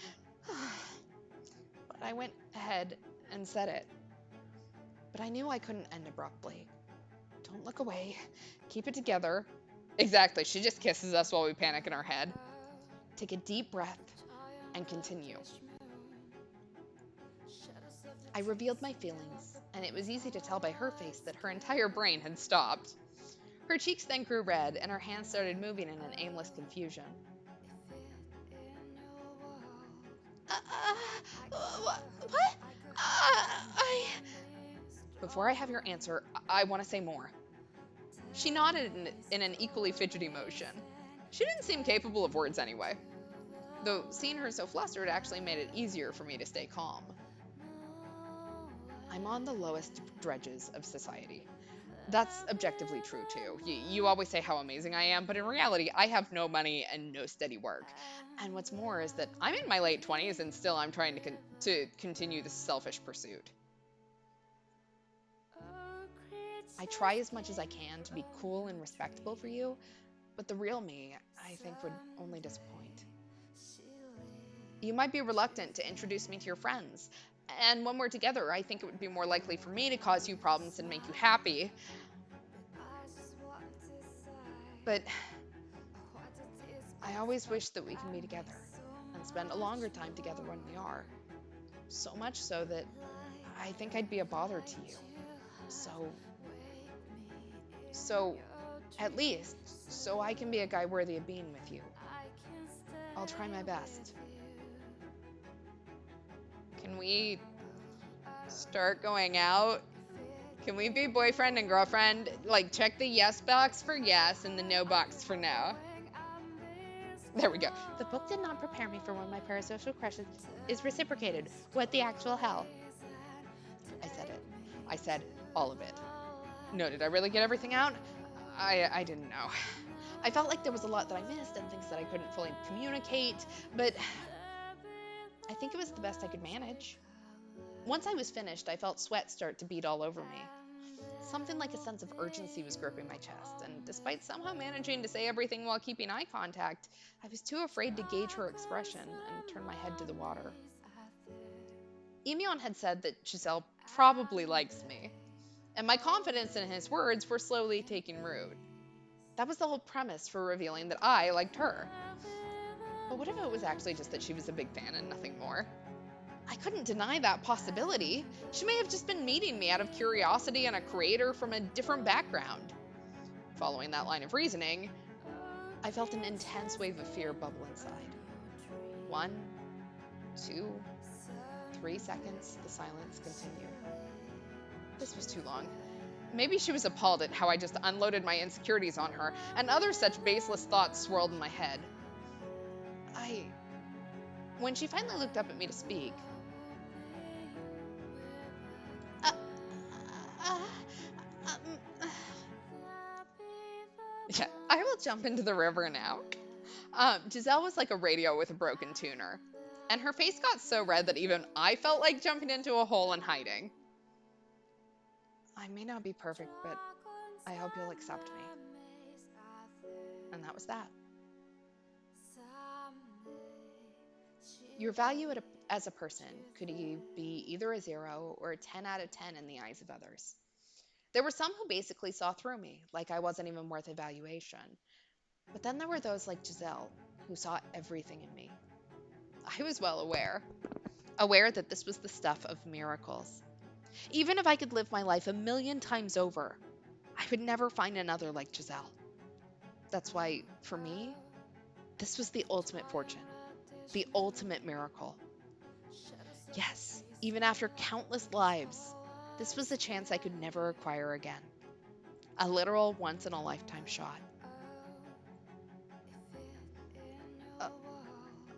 S1: But I went ahead and said it. But I knew I couldn't end abruptly. Don't look away. Keep it together. Exactly. She just kisses us while we panic in our head. Take a deep breath and continue. I revealed my feelings, and it was easy to tell by her face that her entire brain had stopped. Her cheeks then grew red, and her hands started moving in an aimless confusion.
S2: What?
S1: Before I have your answer, I want to say more. She nodded in an equally fidgety motion. She didn't seem capable of words anyway, though seeing her so flustered actually made it easier for me to stay calm. I'm on the lowest dredges of society. That's objectively true too. You always say how amazing I am, but in reality, I have no money and no steady work. And what's more is that I'm in my late 20s and still I'm trying to continue this selfish pursuit. I try as much as I can to be cool and respectable for you, but the real me, I think, would only disappoint. You might be reluctant to introduce me to your friends, and when we're together, I think it would be more likely for me to cause you problems and make you happy. But I always wish that we can be together and spend a longer time together when we are. So much so that I think I'd be a bother to you. So, at least, so I can be a guy worthy of being with you. I'll try my best. Can we start going out? Can we be boyfriend and girlfriend? Like, check the yes box for yes and the no box for no. There we go.
S2: The book did not prepare me for one of my parasocial crushes is reciprocated. What the actual hell?
S1: I said it. I said all of it. No, did I really get everything out? I didn't know. I felt like there was a lot that I missed and things that I couldn't fully communicate, but I think it was the best I could manage. Once I was finished, I felt sweat start to bead all over me. Something like a sense of urgency was gripping my chest, and despite somehow managing to say everything while keeping eye contact, I was too afraid to gauge her expression and turn my head to the water. Emion had said that Giselle probably likes me, and my confidence in his words were slowly taking root. That was the whole premise for revealing that I liked her. But what if it was actually just that she was a big fan and nothing more? I couldn't deny that possibility. She may have just been meeting me out of curiosity and a creator from a different background. Following that line of reasoning, I felt an intense wave of fear bubble inside. 1, 2, 3 seconds, the silence continued. This was too long. Maybe she was appalled at how I just unloaded my insecurities on her, and other such baseless thoughts swirled in my head. When she finally looked up at me to speak,
S2: Uh, uh, um,
S1: yeah, I will jump into the river now. Giselle was like a radio with a broken tuner, and her face got so red that even I felt like jumping into a hole and hiding. I may not be perfect, but I hope you'll accept me. And that was that. Your value as a person could be either a 0 or a 10 out of 10 in the eyes of others. There were some who basically saw through me, like I wasn't even worth evaluation. But then there were those like Giselle, who saw everything in me. I was well aware that this was the stuff of miracles. Even if I could live my life a million times over, I would never find another like Giselle. That's why, for me, this was the ultimate fortune, the ultimate miracle. Yes, even after countless lives, this was a chance I could never acquire again. A literal once-in-a-lifetime shot. Uh,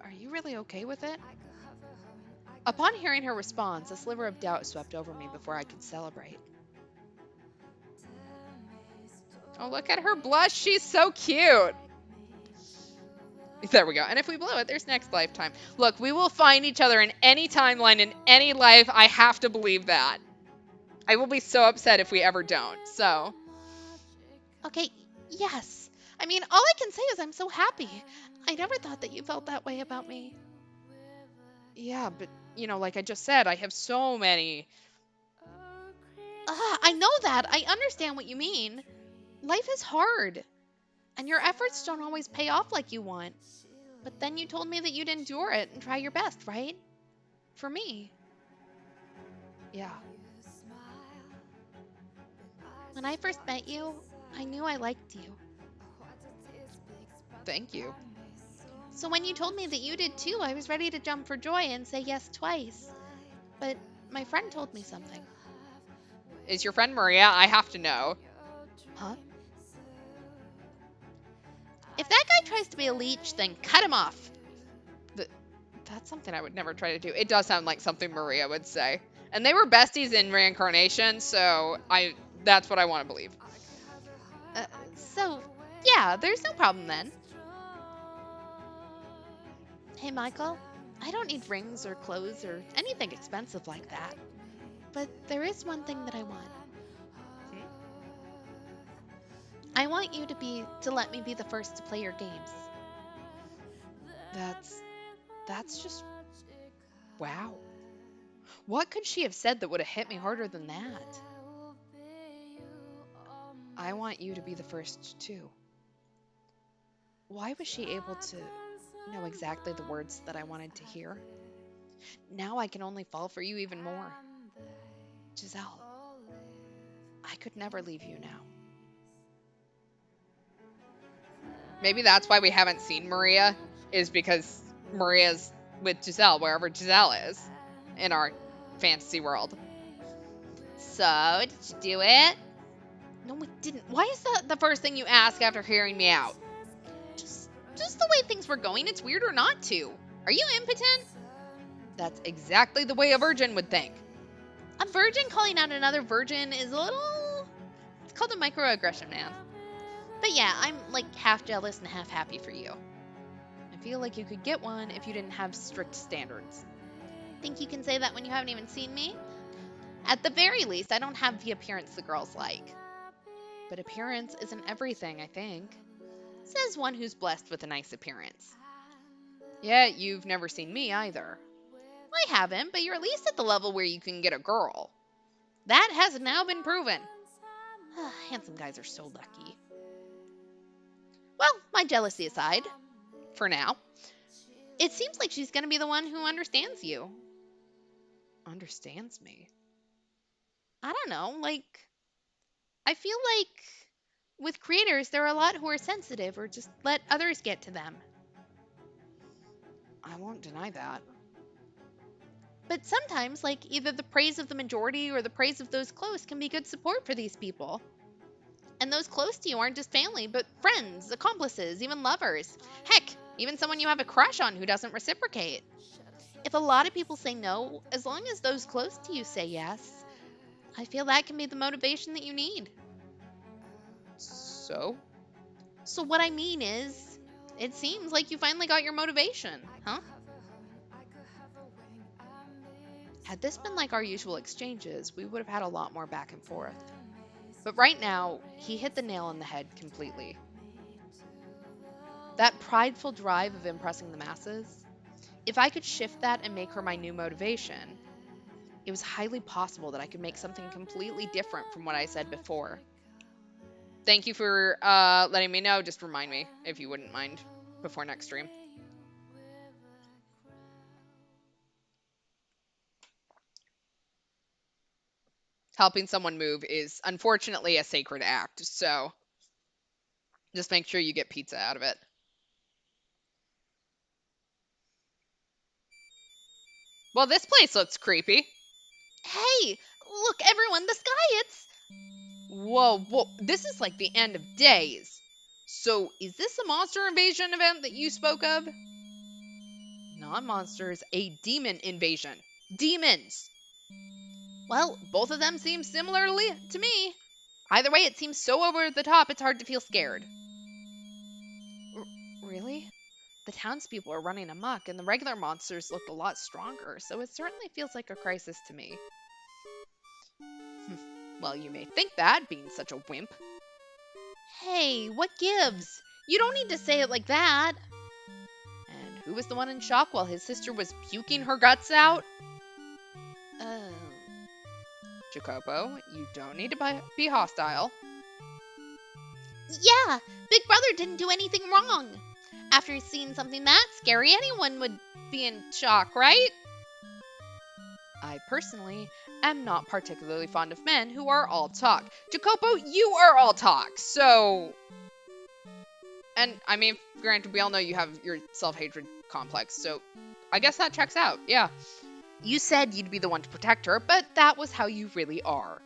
S1: are you really okay with it? Upon hearing her response, a sliver of doubt swept over me before I could celebrate. Oh, look at her blush. She's so cute. There we go. And if we blow it, there's next lifetime. Look, we will find each other in any timeline, in any life. I have to believe that. I will be so upset if we ever don't. So.
S2: okay, yes. I mean, all I can say is I'm so happy. I never thought that you felt that way about me.
S1: Yeah, but, like I just said, I have so many.
S2: I know that. I understand what you mean. Life is hard, and your efforts don't always pay off like you want. But then you told me that you'd endure it and try your best, right? For me.
S1: Yeah.
S2: When I first met you, I knew I liked you.
S1: Thank you.
S2: So when you told me that you did too, I was ready to jump for joy and say yes twice. But my friend told me something.
S1: Is your friend Maria? I have to know.
S2: Huh? If that guy tries to be a leech, then cut him off.
S1: That's something I would never try to do. It does sound like something Maria would say. And they were besties in reincarnation, so that's what I want to believe.
S2: Uh, so, yeah, there's no problem then. Hey, Michael, I don't need rings or clothes or anything expensive like that. But there is one thing that I want. I want you to let me be the first to play your games.
S1: That's just wow. What could she have said that would have hit me harder than that? I want you to be the first too. Why was she able to know exactly the words that I wanted to hear? Now I can only fall for you even more. Giselle, I could never leave you now. Maybe that's why we haven't seen Maria, is because Maria's with Giselle, wherever Giselle is in our fantasy world. So, did you do it?
S2: No, we didn't.
S1: Why is that the first thing you ask after hearing me out?
S2: Just the way things were going, it's weirder not to. Are you impotent?
S1: That's exactly the way a virgin would think.
S2: A virgin calling out another virgin is a little... It's called a microaggression, man. But yeah, I'm like half jealous and half happy for you.
S1: I feel like you could get one if you didn't have strict standards.
S2: Think you can say that when you haven't even seen me? At the very least, I don't have the appearance the girls like.
S1: But appearance isn't everything, I think. Says one who's blessed with a nice appearance. Yeah, you've never seen me either.
S2: I haven't, but you're at least at the level where you
S1: can get a girl.
S2: That has now been proven. Handsome guys are so lucky. Well, my jealousy aside,
S1: for now,
S2: it seems like she's going to be the one who understands you.
S1: Understands me?
S2: I don't know, like, I feel like With creators, there are a lot who are sensitive or just let others get to them.
S1: I won't deny that.
S2: But sometimes, like, either the praise of the majority or the praise of those close can be good support for these people. And those close to you aren't just family, but friends, accomplices, even lovers. Heck, even someone you have a crush on who doesn't reciprocate. If a lot of people say no, as long as those close to you say yes, I feel that can be the motivation that you need.
S1: So?
S2: So, what I mean is, it seems like you finally got your motivation, huh? Had this been like our usual exchanges, we would have had a lot more back and forth. But right now, he hit the nail on the head completely. That prideful drive of impressing the masses, if I could shift that and make her my new motivation, it was highly possible that I could make something completely different from what I said before. Thank you for letting me know. Just remind me, if you wouldn't mind, before next stream. Helping someone move is unfortunately a sacred act, so just make sure you get pizza out of it. Well, this place looks creepy. Hey, look, everyone, the sky, it's.
S1: Whoa, this is like the end of days. So, is this a monster invasion event that you spoke of? Not monsters, a demon invasion. Demons! Well, both of them seem similarly to me. Either way, it seems so over the top it's hard to feel scared. Really? The townspeople are running amok, and the regular monsters look a lot stronger, so it certainly feels like a crisis to me. Well, you may think that, being such a wimp.
S2: Hey, what gives? You don't need to say it like that.
S1: And who was the one in shock while his sister was puking her guts out?
S2: Oh.
S1: Jacopo, you don't need to be hostile.
S2: Yeah, Big Brother didn't do anything wrong. After seeing something that scary, anyone would be in shock, right?
S1: I personally am not particularly fond of men who are all talk. Jacopo, you are all talk, so... And, I mean, granted, we all know you have your self-hatred complex, so I guess that checks out, yeah. You said you'd be the one to protect her, but that was how you really are.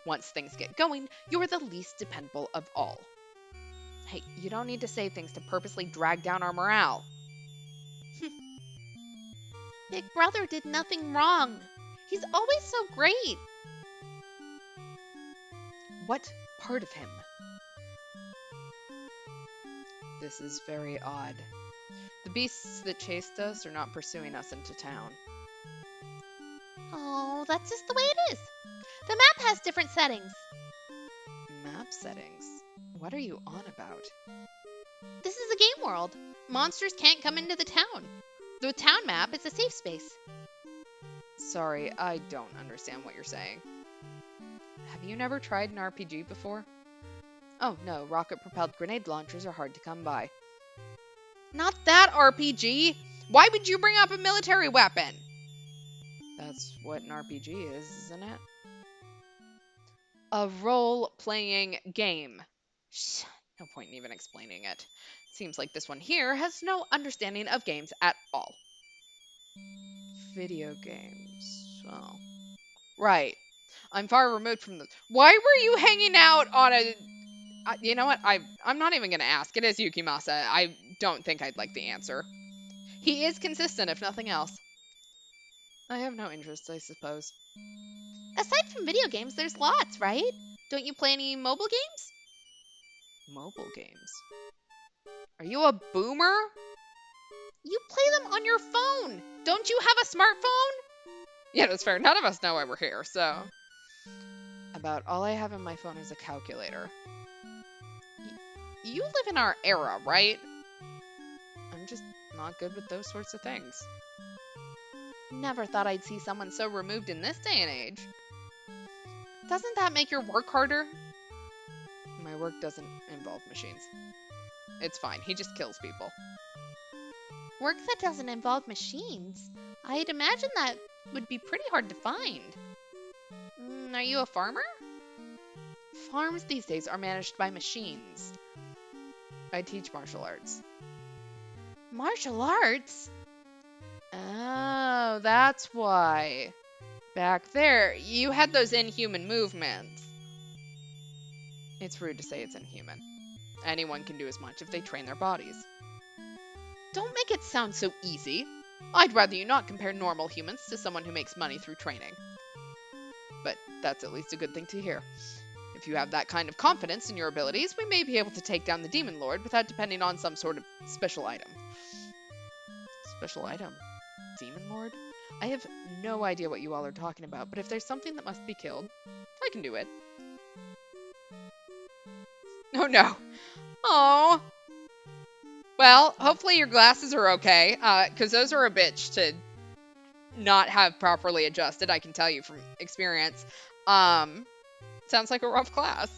S1: Once things get going, you're the least dependable of all. Hey, you don't need to say things to purposely drag down our morale.
S2: Big Brother did nothing wrong. He's always so great.
S1: What part of him? This is very odd. The beasts that chased us are not pursuing us into town.
S2: Oh, that's just the way it is. The map has different settings.
S1: Map settings? What are you on about?
S2: This is a game world. Monsters can't come into the town. The town map is a safe space.
S1: Sorry, I don't understand what you're saying. Have you never tried an RPG before? Oh no, rocket-propelled grenade launchers are hard to come by. Not that RPG! Why would you bring up a military weapon? That's what an RPG is, isn't it? A role-playing game. Shh, no point in even explaining it. Seems like this one here has no understanding of games at all. Video games. Oh. Right. I'm far removed from the... Why were you hanging out on a... you know what? I'm not even going to ask. It is Yukimasa. I don't think I'd like the answer. He is consistent, if nothing else. I have no interest, I suppose.
S2: Aside from video games, there's lots, right? Don't you play any mobile games?
S1: Mobile games? Are you a boomer?
S2: You play them on your phone. Don't you have a smartphone?
S1: Yeah, that's fair. None of us know why we're here, so... About all I have on my phone is a calculator. You live in our era, right? I'm just not good with those sorts of things. Never thought I'd see someone so removed in this day and age. Doesn't that make your work harder? My work doesn't involve machines. It's fine, he just kills people.
S2: Work that doesn't involve machines? I'd imagine that would be pretty hard to find.
S1: Are you a farmer?
S2: Farms these days are managed by machines. I teach martial arts. Martial arts? Oh, that's why. Back there,
S1: You had those inhuman movements.
S2: it's rude to say it's inhuman. Anyone can do as much if they train their bodies.
S1: Don't make it sound so easy. I'd rather you not compare normal humans to someone who makes money through training.
S2: But that's at least a good thing to hear.
S1: If you have that kind of confidence in your abilities, we may be able to take down the Demon Lord without depending on some sort of special item.
S2: Special item? Demon Lord? I have no idea what you all are talking about, but if there's something that must be killed, I can do it.
S1: Oh no. Oh. Well, hopefully your glasses are okay, because those are a bitch to not have properly adjusted, I can tell you from experience. Sounds like a rough class.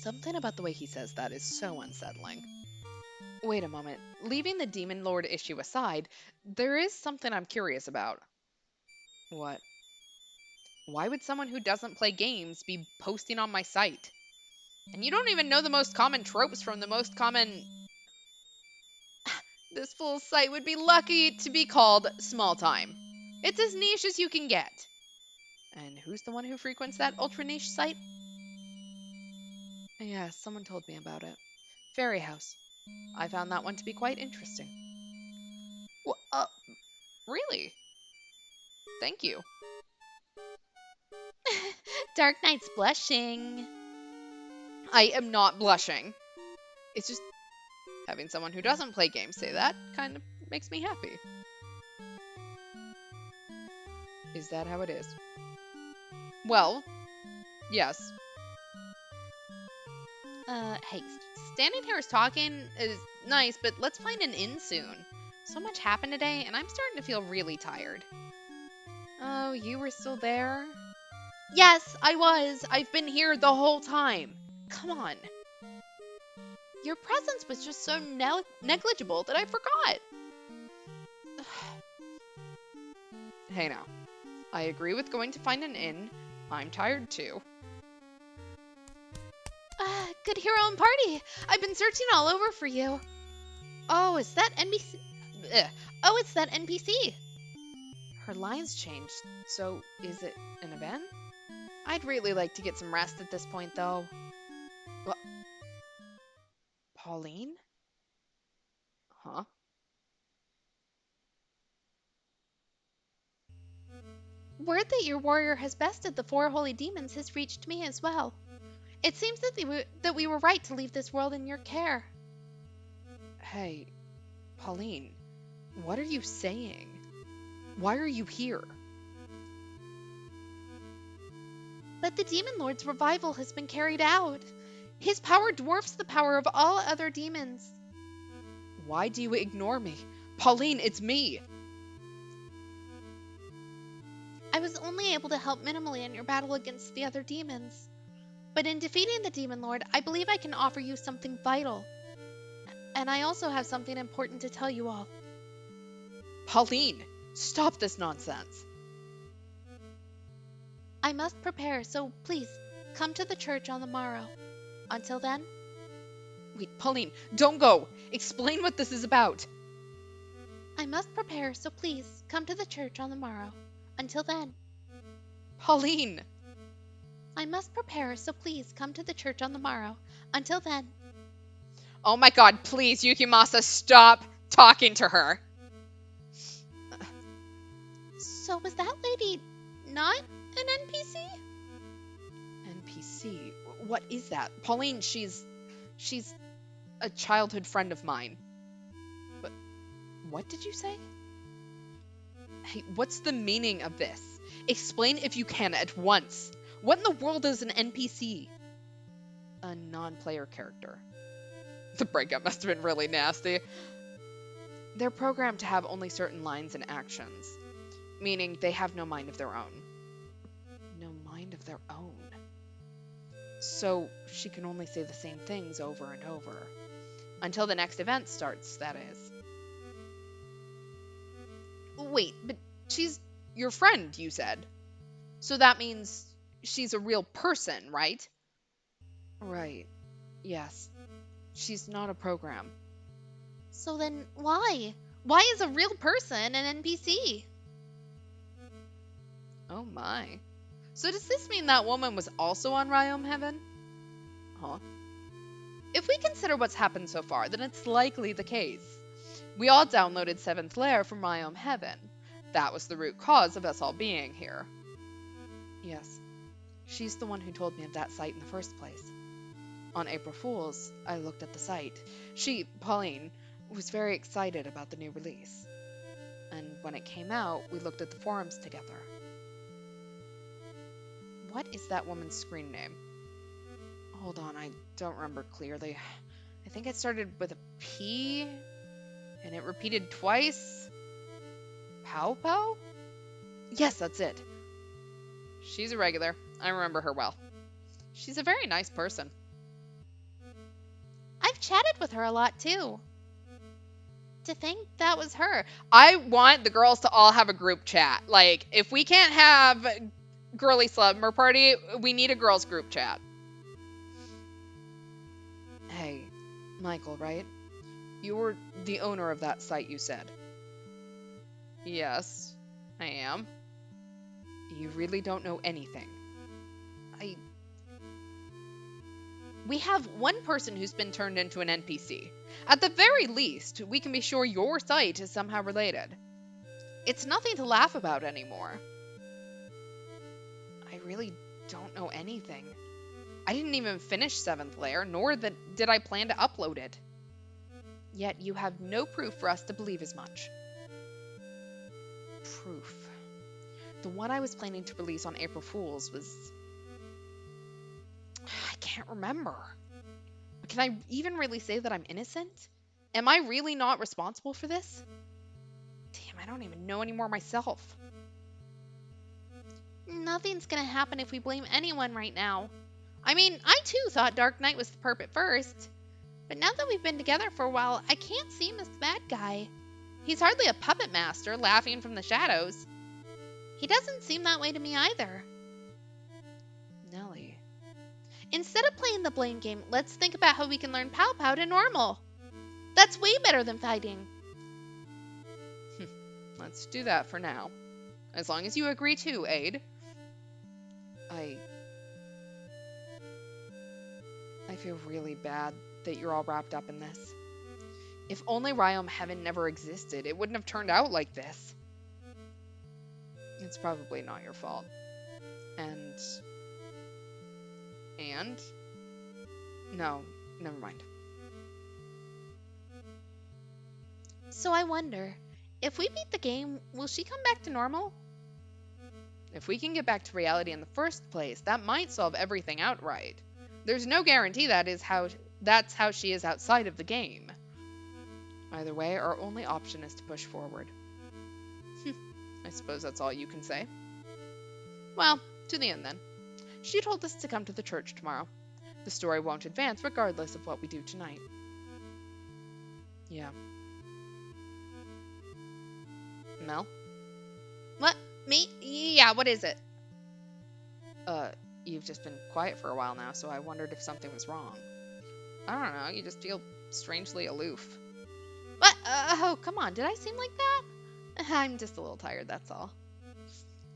S2: Something about the way he says that is so unsettling. Wait a moment. Leaving the Demon Lord issue aside, there is something I'm curious about. What?
S1: Why would someone who doesn't play games be posting on my site? And you don't even know the most common tropes from the most common... This fool's site would be lucky to be called Small Time. It's as niche as you can get.
S2: And who's the one who frequents that ultra niche site? Yeah, someone told me about it. Fairy House. I found that one to be quite interesting.
S1: Well, really? Thank you.
S2: Dark Knight's blushing.
S1: I am not blushing. It's just having someone who doesn't play games say that kind of makes me happy.
S2: Is that how it is?
S1: Well, yes.
S2: Hey,
S1: Standing here talking is nice, but let's find an inn soon. So much happened today, and I'm starting to feel really tired.
S2: oh, you were still there?
S1: Yes, I was. I've been here the whole time. Come on. Your presence was just so negligible that I forgot. Hey now, I agree with going to find an inn. I'm tired too.
S2: Good hero and party. I've been searching all over for you. Oh, is that NPC? Oh, it's that NPC. Her lines changed, so is it an event? I'd really like to get some rest at this point, though. What? Pauline?
S1: Huh?
S2: Word that your warrior has bested the 4 holy demons has reached me as well. It seems that we were right to leave this world in your care. Hey, Pauline, what are you saying? Why are you here? But the Demon Lord's revival has been carried out. His power dwarfs the power of all other demons. Why do you ignore me? Pauline, it's me! I was only able to help minimally in your battle against the other demons. But in defeating the Demon Lord, I believe I can offer you something vital. And I also have something important to tell you all. Pauline, stop this nonsense. I must prepare, so please, come to the church on the morrow. Until then... Wait, Pauline, don't go! Explain what this is about! I must prepare, so please, come to the church on the morrow. Until then... Pauline! I must prepare, so please, come to the church on the morrow. Until then...
S1: Oh my god, please, Yukimasa, stop talking to her!
S2: So was that lady not an NPC? NPC? What is that? Pauline, she's a childhood friend of mine. But what did you say? Hey, what's the meaning of this? Explain if you can at once. What in the world is an NPC? A non-player character.
S1: The breakup must have been really nasty.
S2: They're programmed to have only certain lines and actions, meaning they have no mind of their own. No mind of their own. So she can only say the same things over and over. Until the next event starts, that is. Wait, but she's your friend, you said. So that means she's a real person, right? Right. Yes. She's not a program. So then why? Why is a real person an NPC? Oh my. So does this mean that woman was also on Ryome Heaven? Huh. If we consider what's happened so far, then it's likely the case. We all downloaded Seventh Lair from Ryome Heaven. That was the root cause of us all being here. Yes. She's the one who told me of that site in the first place. On April Fool's, I looked at the site. She, Pauline, was very excited about the new release. And when it came out, we looked at the forums together. What is that woman's screen name? Hold on, I don't remember clearly. I think it started with a P, and it repeated twice. Pow Pow? Yes, that's it. She's a regular. I remember her well. She's a very nice person. I've chatted with her a lot too. To think that was her. I want the girls to all have a group chat. Like, if we can't have girly slumber party, we need a girls group chat. Hey, Michael, right? You're the owner of that site, you said. Yes, I am. You really don't know anything. I... We have one person who's been turned into an NPC. At the very least, we can be sure your site is somehow related. It's nothing to laugh about anymore. I really don't know anything. I didn't even finish 7th Lair, nor did I plan to upload it. Yet you have no proof for us to believe as much. Proof. The one I was planning to release on April Fool's was... I can't remember. Can I even really say that I'm innocent? Am I really not responsible for this? Damn, I don't even know anymore myself. Nothing's gonna happen if we blame anyone right now. I mean, I too thought Dark Knight was the perp at first. But now that we've been together for a while, I can't see him as the bad guy. He's hardly a puppet master laughing from the shadows. He doesn't seem that way to me either. Nellie. Instead of playing the blame game, let's think about how we can learn Pow Pow to normal. That's way better than fighting. Let's do that for now. As long as you agree too, Aid. I feel really bad that you're all wrapped up in this. If only Ryome Heaven never existed, it wouldn't have turned out like this. It's probably not your fault. And? No, never mind. So I wonder, if we beat the game, will she come back to normal? If we can get back to reality in the first place, that might solve everything outright. There's no guarantee that's how she is outside of the game. Either way, our only option is to push forward. I suppose that's all you can say. Well, to the end then. She told us to come to the church tomorrow. The story won't advance regardless of what we do tonight. Yeah. Mel? What? Me? Yeah, what is it? You've just been quiet for a while now, so I wondered if something was wrong. I don't know, you just feel strangely aloof. What? Oh, come on, did I seem like that? I'm just a little tired, that's all.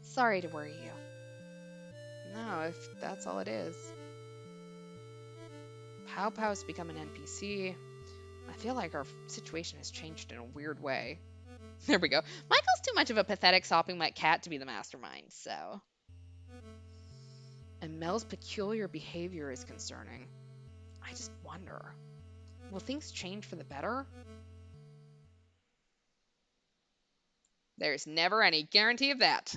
S2: Sorry to worry you. No, if that's all it is. Pow Pow's become an NPC. I feel like our situation has changed in a weird way. There we go. Michael's too much of a pathetic sopping wet cat to be the mastermind, so... And Mel's peculiar behavior is concerning. I just wonder, will things change for the better? There's never any guarantee of that.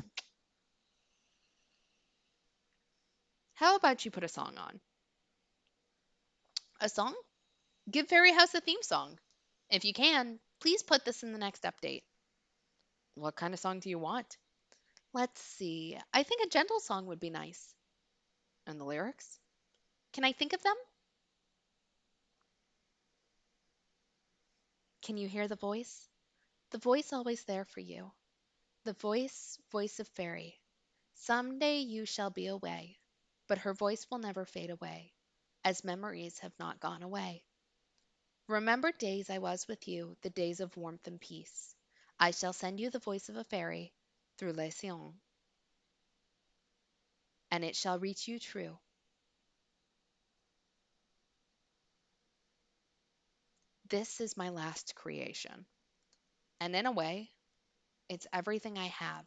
S2: How about you put a song on? A song? Give Fairy House a theme song. If you can, please put this in the next update. What kind of song do you want? Let's see. I think a gentle song would be nice. And the lyrics? Can I think of them? Can you hear the voice? The voice always there for you. The voice of Fairy. Someday you shall be away, but her voice will never fade away, as memories have not gone away. Remember days I was with you, the days of warmth and peace. I shall send you the voice of a fairy through Les Sillons, and it shall reach you true. This is my last creation, and in a way, it's everything I have.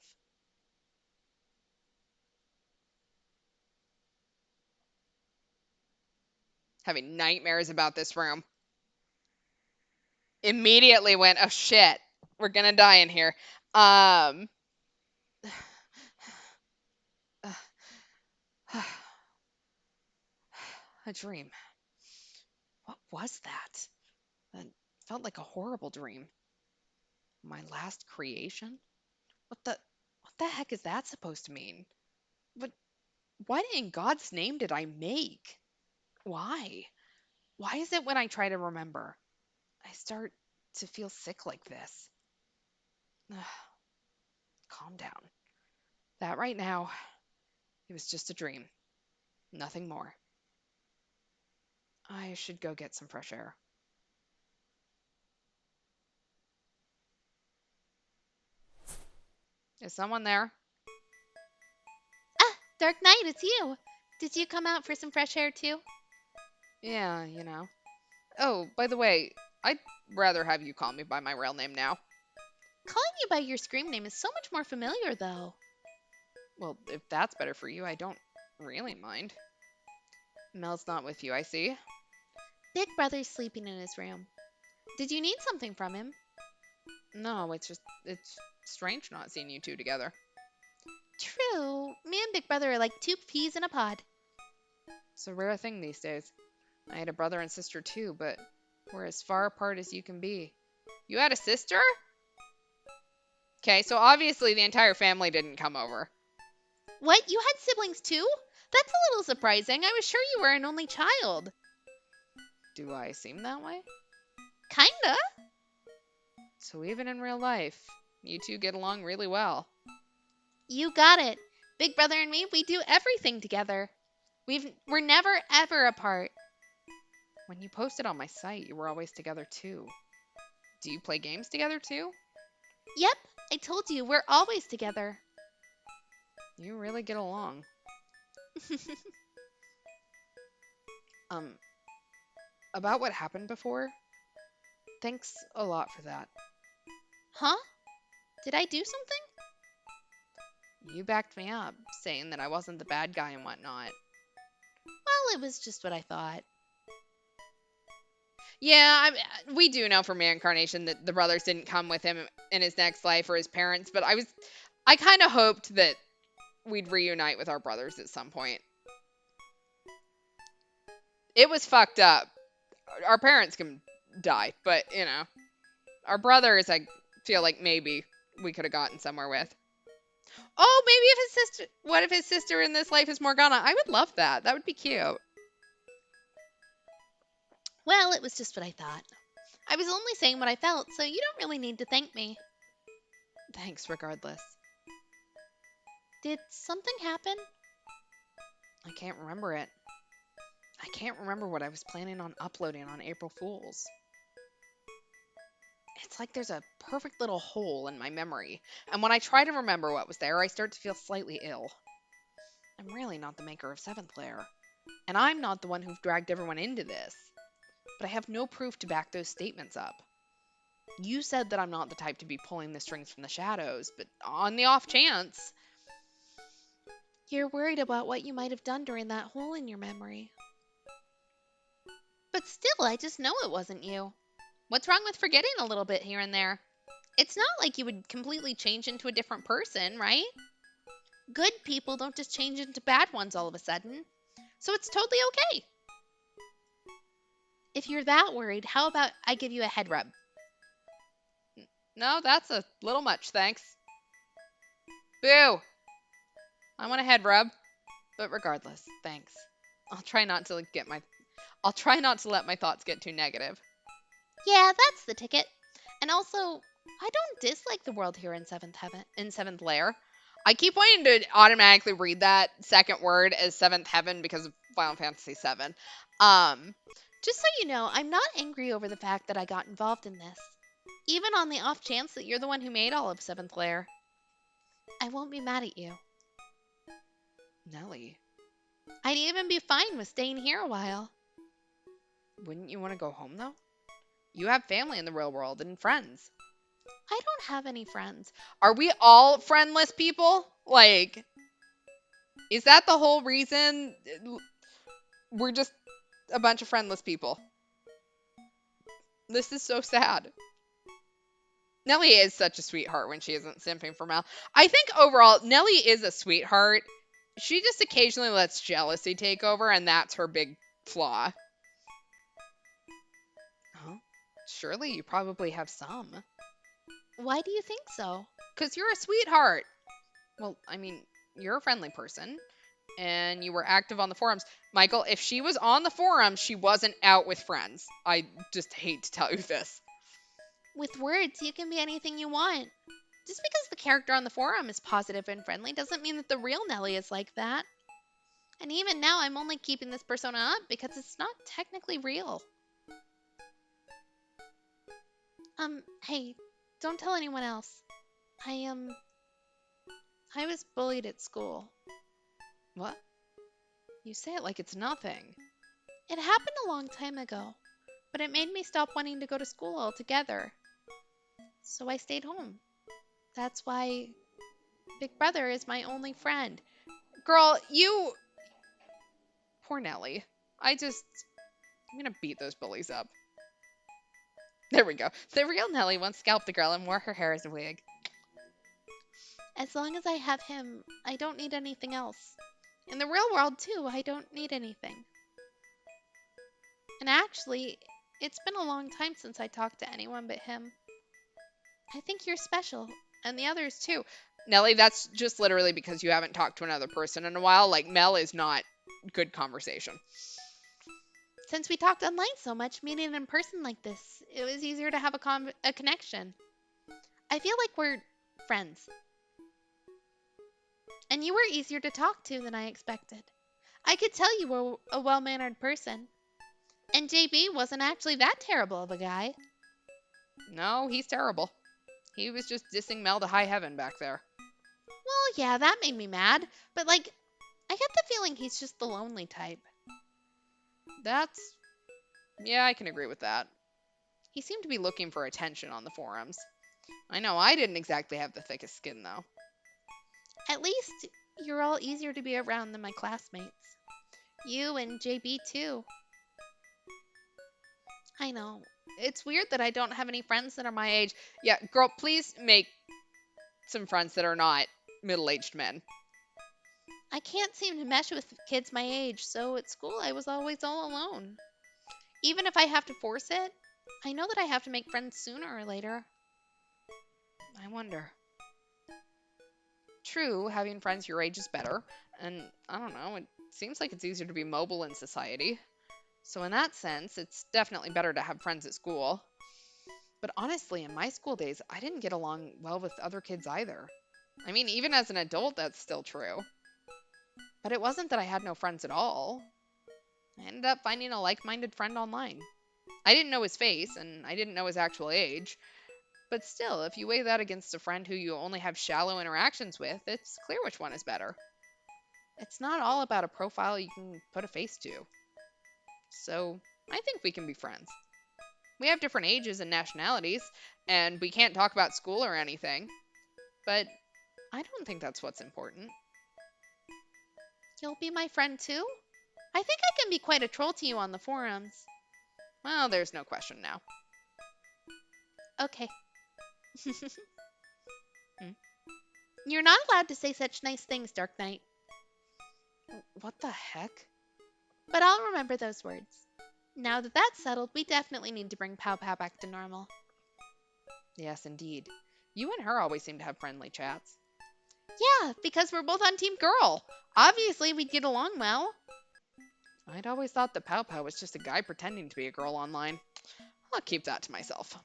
S1: Having nightmares about this room. Immediately went, oh shit, we're gonna die in here. Um, a dream. What was that? That felt like a horrible dream. My last creation? What the heck is that supposed to mean? What what in God's name did I make? Why? Why is it when I try to remember, I start to feel sick like this? Calm down. That right now, it was just a dream. Nothing more. I should go get some fresh air. Is someone there?
S2: Ah, Dark Knight, it's you. Did you come out for some fresh air too?
S1: Yeah, Oh, by the way, I'd rather have you call me by my real name now.
S2: Calling you by your scream name is so much more familiar, though.
S1: Well, if that's better for you, I don't really mind. Mel's not with you, I see.
S2: Big Brother's sleeping in his room. Did you need something from him?
S1: No, it's strange not seeing you two together.
S2: True. Me and Big Brother are like two peas in a pod.
S1: It's a rare thing these days. I had a brother and sister too, but we're as far apart as you can be. You had a sister? Okay, so obviously the entire family didn't come over.
S2: What? You had siblings too? That's a little surprising. I was sure you were an only child.
S1: Do I seem that way?
S2: Kinda.
S1: So even in real life, you two get along really well.
S2: You got it. Big Brother and me, we do everything together. We're never ever apart.
S1: When you posted on my site, you were always together too. Do you play games together too?
S2: Yep, I told you, we're always together.
S1: You really get along. About what happened before? Thanks a lot for that.
S2: Huh? Did I do something?
S1: You backed me up, saying that I wasn't the bad guy and whatnot.
S2: Well, it was just what I thought.
S1: Yeah, we do know from reincarnation that the brothers didn't come with him in his next life or his parents, but I kind of hoped that we'd reunite with our brothers at some point. It was fucked up. Our parents can die, but our brothers, I feel like maybe we could have gotten somewhere with. Oh, maybe if his sister, what if his sister in this life is Morgana? I would love that. That would be cute.
S2: Well, it was just what I thought. I was only saying what I felt, so you don't really need to thank me.
S1: Thanks, regardless.
S2: Did something happen?
S1: I can't remember it. I can't remember what I was planning on uploading on April Fool's. It's like there's a perfect little hole in my memory, and when I try to remember what was there, I start to feel slightly ill. I'm really not the maker of Seventh Lair, and I'm not the one who've dragged everyone into this. But I have no proof to back those statements up. You said that I'm not the type to be pulling the strings from the shadows, but on the off chance...
S2: You're worried about what you might have done during that hole in your memory. But still, I just know it wasn't you. What's wrong with forgetting a little bit here and there? It's not like you would completely change into a different person, right? Good people don't just change into bad ones all of a sudden. So it's totally okay. If you're that worried, how about I give you a head rub?
S1: No, that's a little much, thanks. Boo! I want a head rub. But regardless, thanks. I'll try not to let my thoughts get too negative.
S2: Yeah, that's the ticket. And also, I don't dislike the world here in Seventh Lair.
S1: I keep wanting to automatically read that second word as seventh heaven because of Final Fantasy VII.
S2: Just so you know, I'm not angry over the fact that I got involved in this. Even on the off chance that you're the one who made all of Seventh Lair. I won't be mad at you.
S1: Nelly,
S2: I'd even be fine with staying here a while.
S1: wouldn't you want to go home though? You have family in the real world and friends.
S2: I don't have any friends.
S1: Are we all friendless people? Like, is that the whole reason we're just a bunch of friendless people? This is so sad. Nellie is such a sweetheart when she isn't simping for Mel. I think overall, Nellie is a sweetheart. She just occasionally lets jealousy take over, and that's her big flaw. Huh? Surely you probably have some.
S2: Why do you think so?
S1: Because you're a sweetheart. Well, I mean, you're a friendly person, and you were active on the forums. Michael, if she was on the forums, she wasn't out with friends. I just hate to tell you this.
S2: With words, you can be anything you want. Just because the character on the forum is positive and friendly doesn't mean that the real Nellie is like that. And even now, I'm only keeping this persona up because it's not technically real. Hey, don't tell anyone else. I was bullied at school.
S1: What? You say it like it's nothing.
S2: It happened a long time ago, but it made me stop wanting to go to school altogether. So I stayed home. That's why Big Brother is my only friend.
S1: Girl, you... Poor Nellie. I'm gonna beat those bullies up. There we go. The real Nellie once scalped the girl and wore her hair as a wig.
S2: As long as I have him, I don't need anything else. In the real world, too, I don't need anything. And actually, it's been a long time since I talked to anyone but him. I think you're special, and the others too.
S1: Nellie, that's just literally because you haven't talked to another person in a while. Like, Mel is not good conversation.
S2: Since we talked online so much, meeting in person like this, it was easier to have a connection. I feel like we're friends. And you were easier to talk to than I expected. I could tell you were a well-mannered person. And JB wasn't actually that terrible of a guy.
S1: No, he's terrible. He was just dissing Mel to high heaven back there.
S2: Well, yeah, that made me mad. But, I get the feeling he's just the lonely type.
S1: Yeah, I can agree with that. He seemed to be looking for attention on the forums. I know I didn't exactly have the thickest skin, though.
S2: At least you're all easier to be around than my classmates. You and JB, too. I know. It's weird that I don't have any friends that are my age.
S1: Yeah, girl, please make some friends that are not middle-aged men.
S2: I can't seem to mesh with kids my age, so at school I was always all alone. Even if I have to force it, I know that I have to make friends sooner or later.
S1: I wonder. True, having friends your age is better, and I don't know, it seems like it's easier to be mobile in society. So in that sense, it's definitely better to have friends at school. But honestly, in my school days, I didn't get along well with other kids either. I mean, even as an adult, that's still true. But it wasn't that I had no friends at all. I ended up finding a like-minded friend online. I didn't know his face, and I didn't know his actual age. But still, if you weigh that against a friend who you only have shallow interactions with, it's clear which one is better. It's not all about a profile you can put a face to. So, I think we can be friends. We have different ages and nationalities, and we can't talk about school or anything. But I don't think that's what's important.
S2: You'll be my friend too? I think I can be quite a troll to you on the forums.
S1: Well, there's no question now.
S2: Okay. You're not allowed to say such nice things, Dark Knight.
S1: What the heck?
S2: But I'll remember those words. Now that that's settled, we definitely need to bring Pow Pow back to normal.
S1: Yes, indeed. You and her always seem to have friendly chats.
S2: Yeah, because we're both on Team Girl. Obviously, we'd get along well.
S1: I'd always thought that Pow Pow was just a guy pretending to be a girl online. I'll keep that to myself.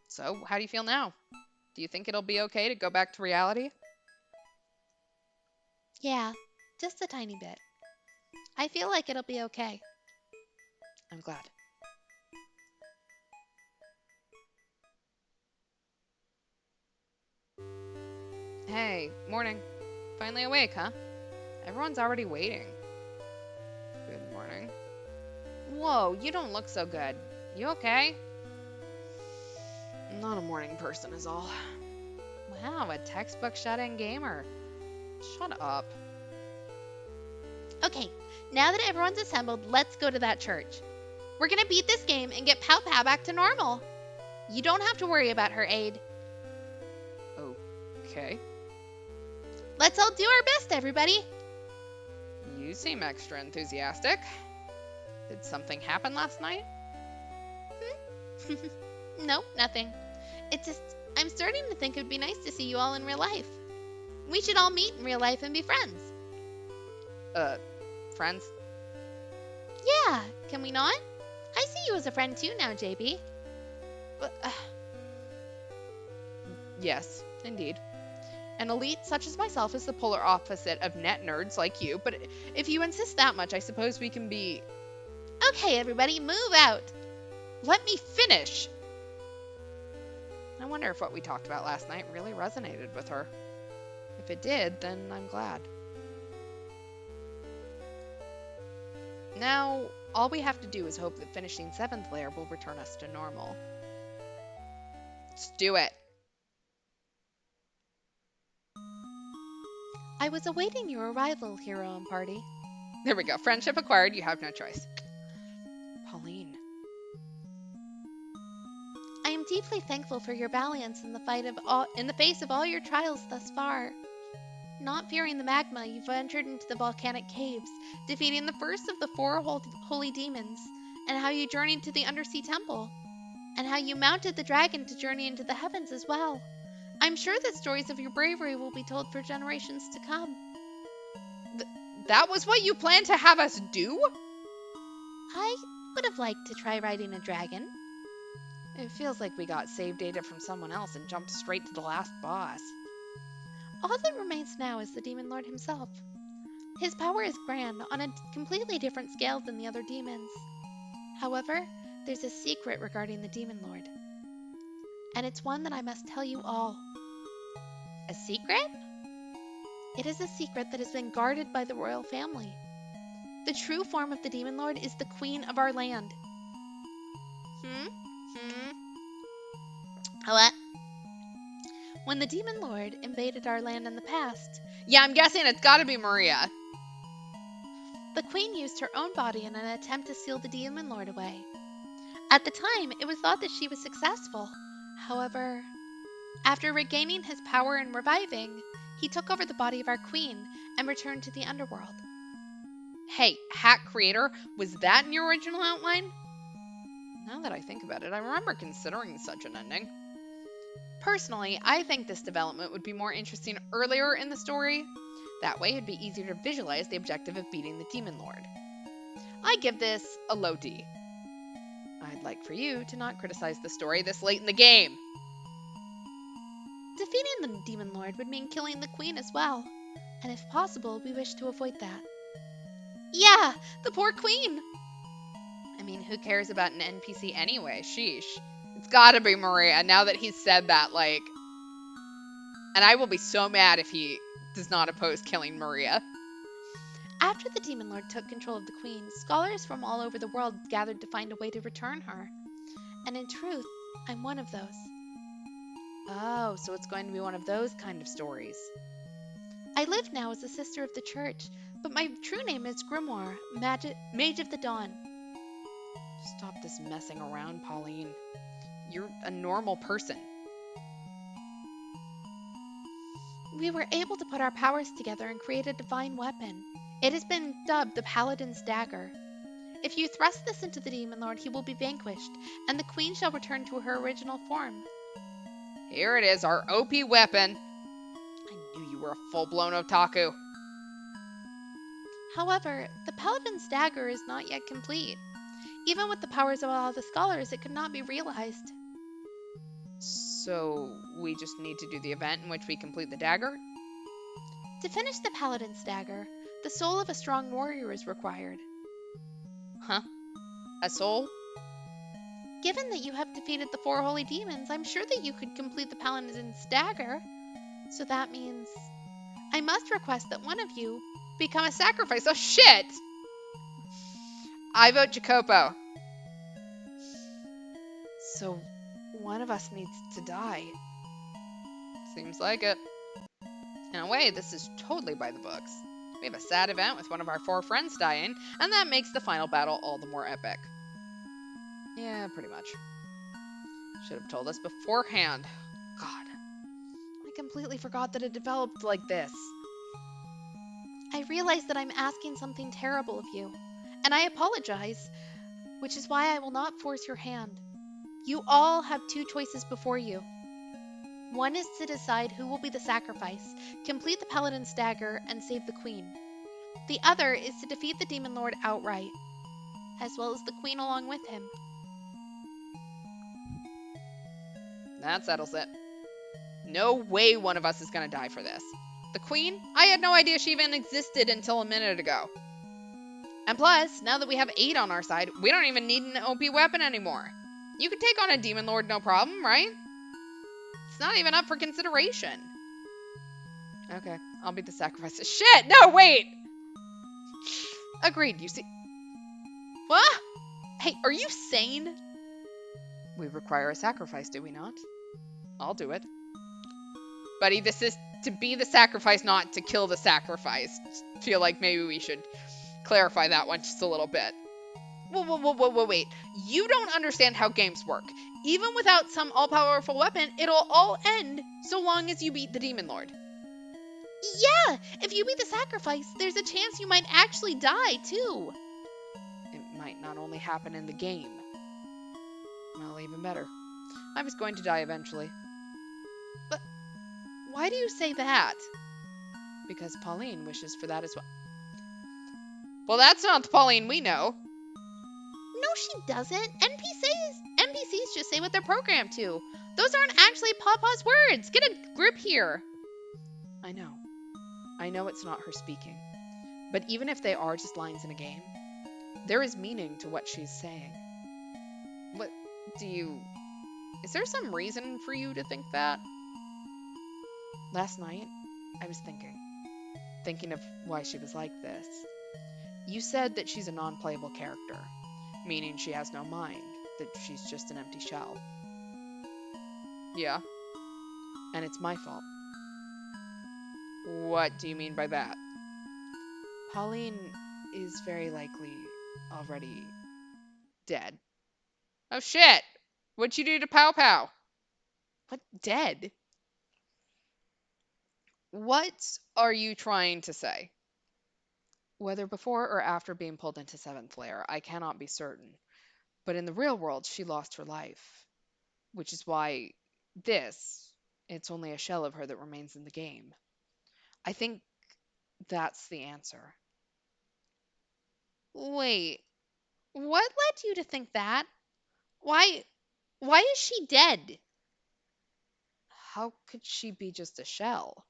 S1: So, how do you feel now? Do you think it'll be okay to go back to reality?
S2: Yeah, just a tiny bit. I feel like it'll be okay.
S1: I'm glad. Hey, morning. Finally awake, huh? Everyone's already waiting. Good morning. Whoa, you don't look so good. You okay? I'm not a morning person is all. Wow, a textbook shut-in gamer. Shut up.
S2: Okay, now that everyone's assembled, let's go to that church. We're gonna beat this game and get Pow Pow back to normal. You don't have to worry about her, Aid.
S1: Okay.
S2: Let's all do our best, everybody.
S1: You seem extra enthusiastic. Did something happen last night?
S2: Nope, nothing. It's just, I'm starting to think it would be nice to see you all in real life. We should all meet in real life and be friends.
S1: Friends?
S2: Yeah, can we not? I see you as a friend too now, JB.
S1: Yes, indeed. An elite such as myself is the polar opposite of net nerds like you, but if you insist that much, I suppose we can be...
S2: Okay, everybody, move out.
S1: Let me finish! I wonder if what we talked about last night really resonated with her. If it did, then I'm glad. Now, all we have to do is hope that finishing 7th layer will return us to normal. Let's do it!
S2: I was awaiting your arrival, hero and party.
S1: There we go. Friendship acquired. You have no choice. Pauline.
S2: I am deeply thankful for your valiance in the face of all your trials thus far. Not fearing the magma, you ventured into the volcanic caves, defeating the first of the 4 holy demons, and how you journeyed to the undersea temple, and how you mounted the dragon to journey into the heavens as well. I'm sure that stories of your bravery will be told for generations to come.
S1: That was what you planned to have us do?
S2: I would have liked to try riding a dragon.
S1: It feels like we got save data from someone else and jumped straight to the last boss.
S2: All that remains now is the Demon Lord himself. His power is grand, on a completely different scale than the other demons. However, there's a secret regarding the Demon Lord. And it's one that I must tell you all.
S1: A secret?
S2: It is a secret that has been guarded by the royal family. The true form of the Demon Lord is the Queen of our land. What? When the Demon Lord invaded our land in the past...
S1: Yeah, I'm guessing it's gotta be Maria.
S2: The Queen used her own body in an attempt to seal the Demon Lord away. At the time, it was thought that she was successful. However, after regaining his power and reviving, he took over the body of our Queen and returned to the underworld.
S1: Hey, Hack Creator, was that in your original outline? Now that I think about it, I remember considering such an ending. Personally, I think this development would be more interesting earlier in the story. That way, it'd be easier to visualize the objective of beating the Demon Lord. I give this a low D. I'd like for you to not criticize the story this late in the game.
S2: Defeating the Demon Lord would mean killing the Queen as well, and if possible, we wish to avoid that. Yeah, the poor Queen!
S1: I mean, who cares about an NPC anyway? Sheesh. It's gotta be Maria, now that he's said that, like... And I will be so mad if he does not oppose killing Maria.
S2: After the Demon Lord took control of the Queen, scholars from all over the world gathered to find a way to return her. And in truth, I'm one of those.
S1: Oh, so it's going to be one of those kind of stories.
S2: I live now as a sister of the church, but my true name is Grimoire, Mage of the Dawn.
S1: Stop this messing around, Pauline. You're a normal person.
S2: We were able to put our powers together and create a divine weapon. It has been dubbed the Paladin's Dagger. If you thrust this into the Demon Lord, he will be vanquished, and the Queen shall return to her original form.
S1: Here it is, our OP weapon. I knew you were a full-blown otaku.
S2: However, the Paladin's Dagger is not yet complete. Even with the powers of all the scholars, it could not be realized.
S1: So, we just need to do the event in which we complete the dagger?
S2: To finish the Paladin's dagger, the soul of a strong warrior is required.
S1: Huh? A soul?
S2: Given that you have defeated the 4 holy demons, I'm sure that you could complete the Paladin's dagger. So that means I must request that one of you
S1: become a sacrifice. Oh, shit! I vote Jacopo.
S2: So one of us needs to die.
S1: Seems like it. In a way, this is totally by the books. We have a sad event with one of our 4 friends dying, and that makes the final battle all the more epic. Yeah, pretty much. Should have told us beforehand. God.
S2: I completely forgot that it developed like this. I realize that I'm asking something terrible of you, and I apologize, which is why I will not force your hand. You all have 2 choices before you. One is to decide who will be the sacrifice, complete the Paladin's dagger, and save the Queen. The other is to defeat the Demon Lord outright, as well as the Queen along with him.
S1: That settles it. No way one of us is gonna die for this. The Queen? I had no idea she even existed until a minute ago. And plus, now that we have 8 on our side, we don't even need an OP weapon anymore. You could take on a Demon Lord no problem, right? It's not even up for consideration. Okay, I'll be the sacrifice. Shit! No, wait! Agreed, you see. What? Hey, are you sane? We require a sacrifice, do we not? I'll do it. Buddy, this is to be the sacrifice, not to kill the sacrifice. Feel like maybe we should clarify that one just a little bit. Whoa, wait. You don't understand how games work. Even without some all-powerful weapon, it'll all end so long as you beat the Demon Lord.
S2: Yeah, if you beat the sacrifice, there's a chance you might actually die, too.
S1: It might not only happen in the game. Well, even better. I was going to die eventually. But why do you say that? Because Pauline wishes for that as well. Well, that's not the Pauline we know.
S2: No, she doesn't. NPCs just say what they're programmed to. Those aren't actually Papa's words. Get a grip here.
S1: I know it's not her speaking. But even if they are just lines in a game, there is meaning to what she's saying. What do you... Is there some reason for you to think that? Last night, I was thinking of why she was like this. You said that she's a non-playable character, meaning she has no mind, that she's just an empty shell. Yeah. And it's my fault. What do you mean by that? Pauline is very likely already dead. Oh shit! What'd you do to Pow Pow? What, dead? What are you trying to say? Whether before or after being pulled into 7th Lair, I cannot be certain. But in the real world, she lost her life. Which is why it's only a shell of her that remains in the game. I think that's the answer.
S2: Wait, what led you to think that? Why is she dead?
S1: How could she be just a shell?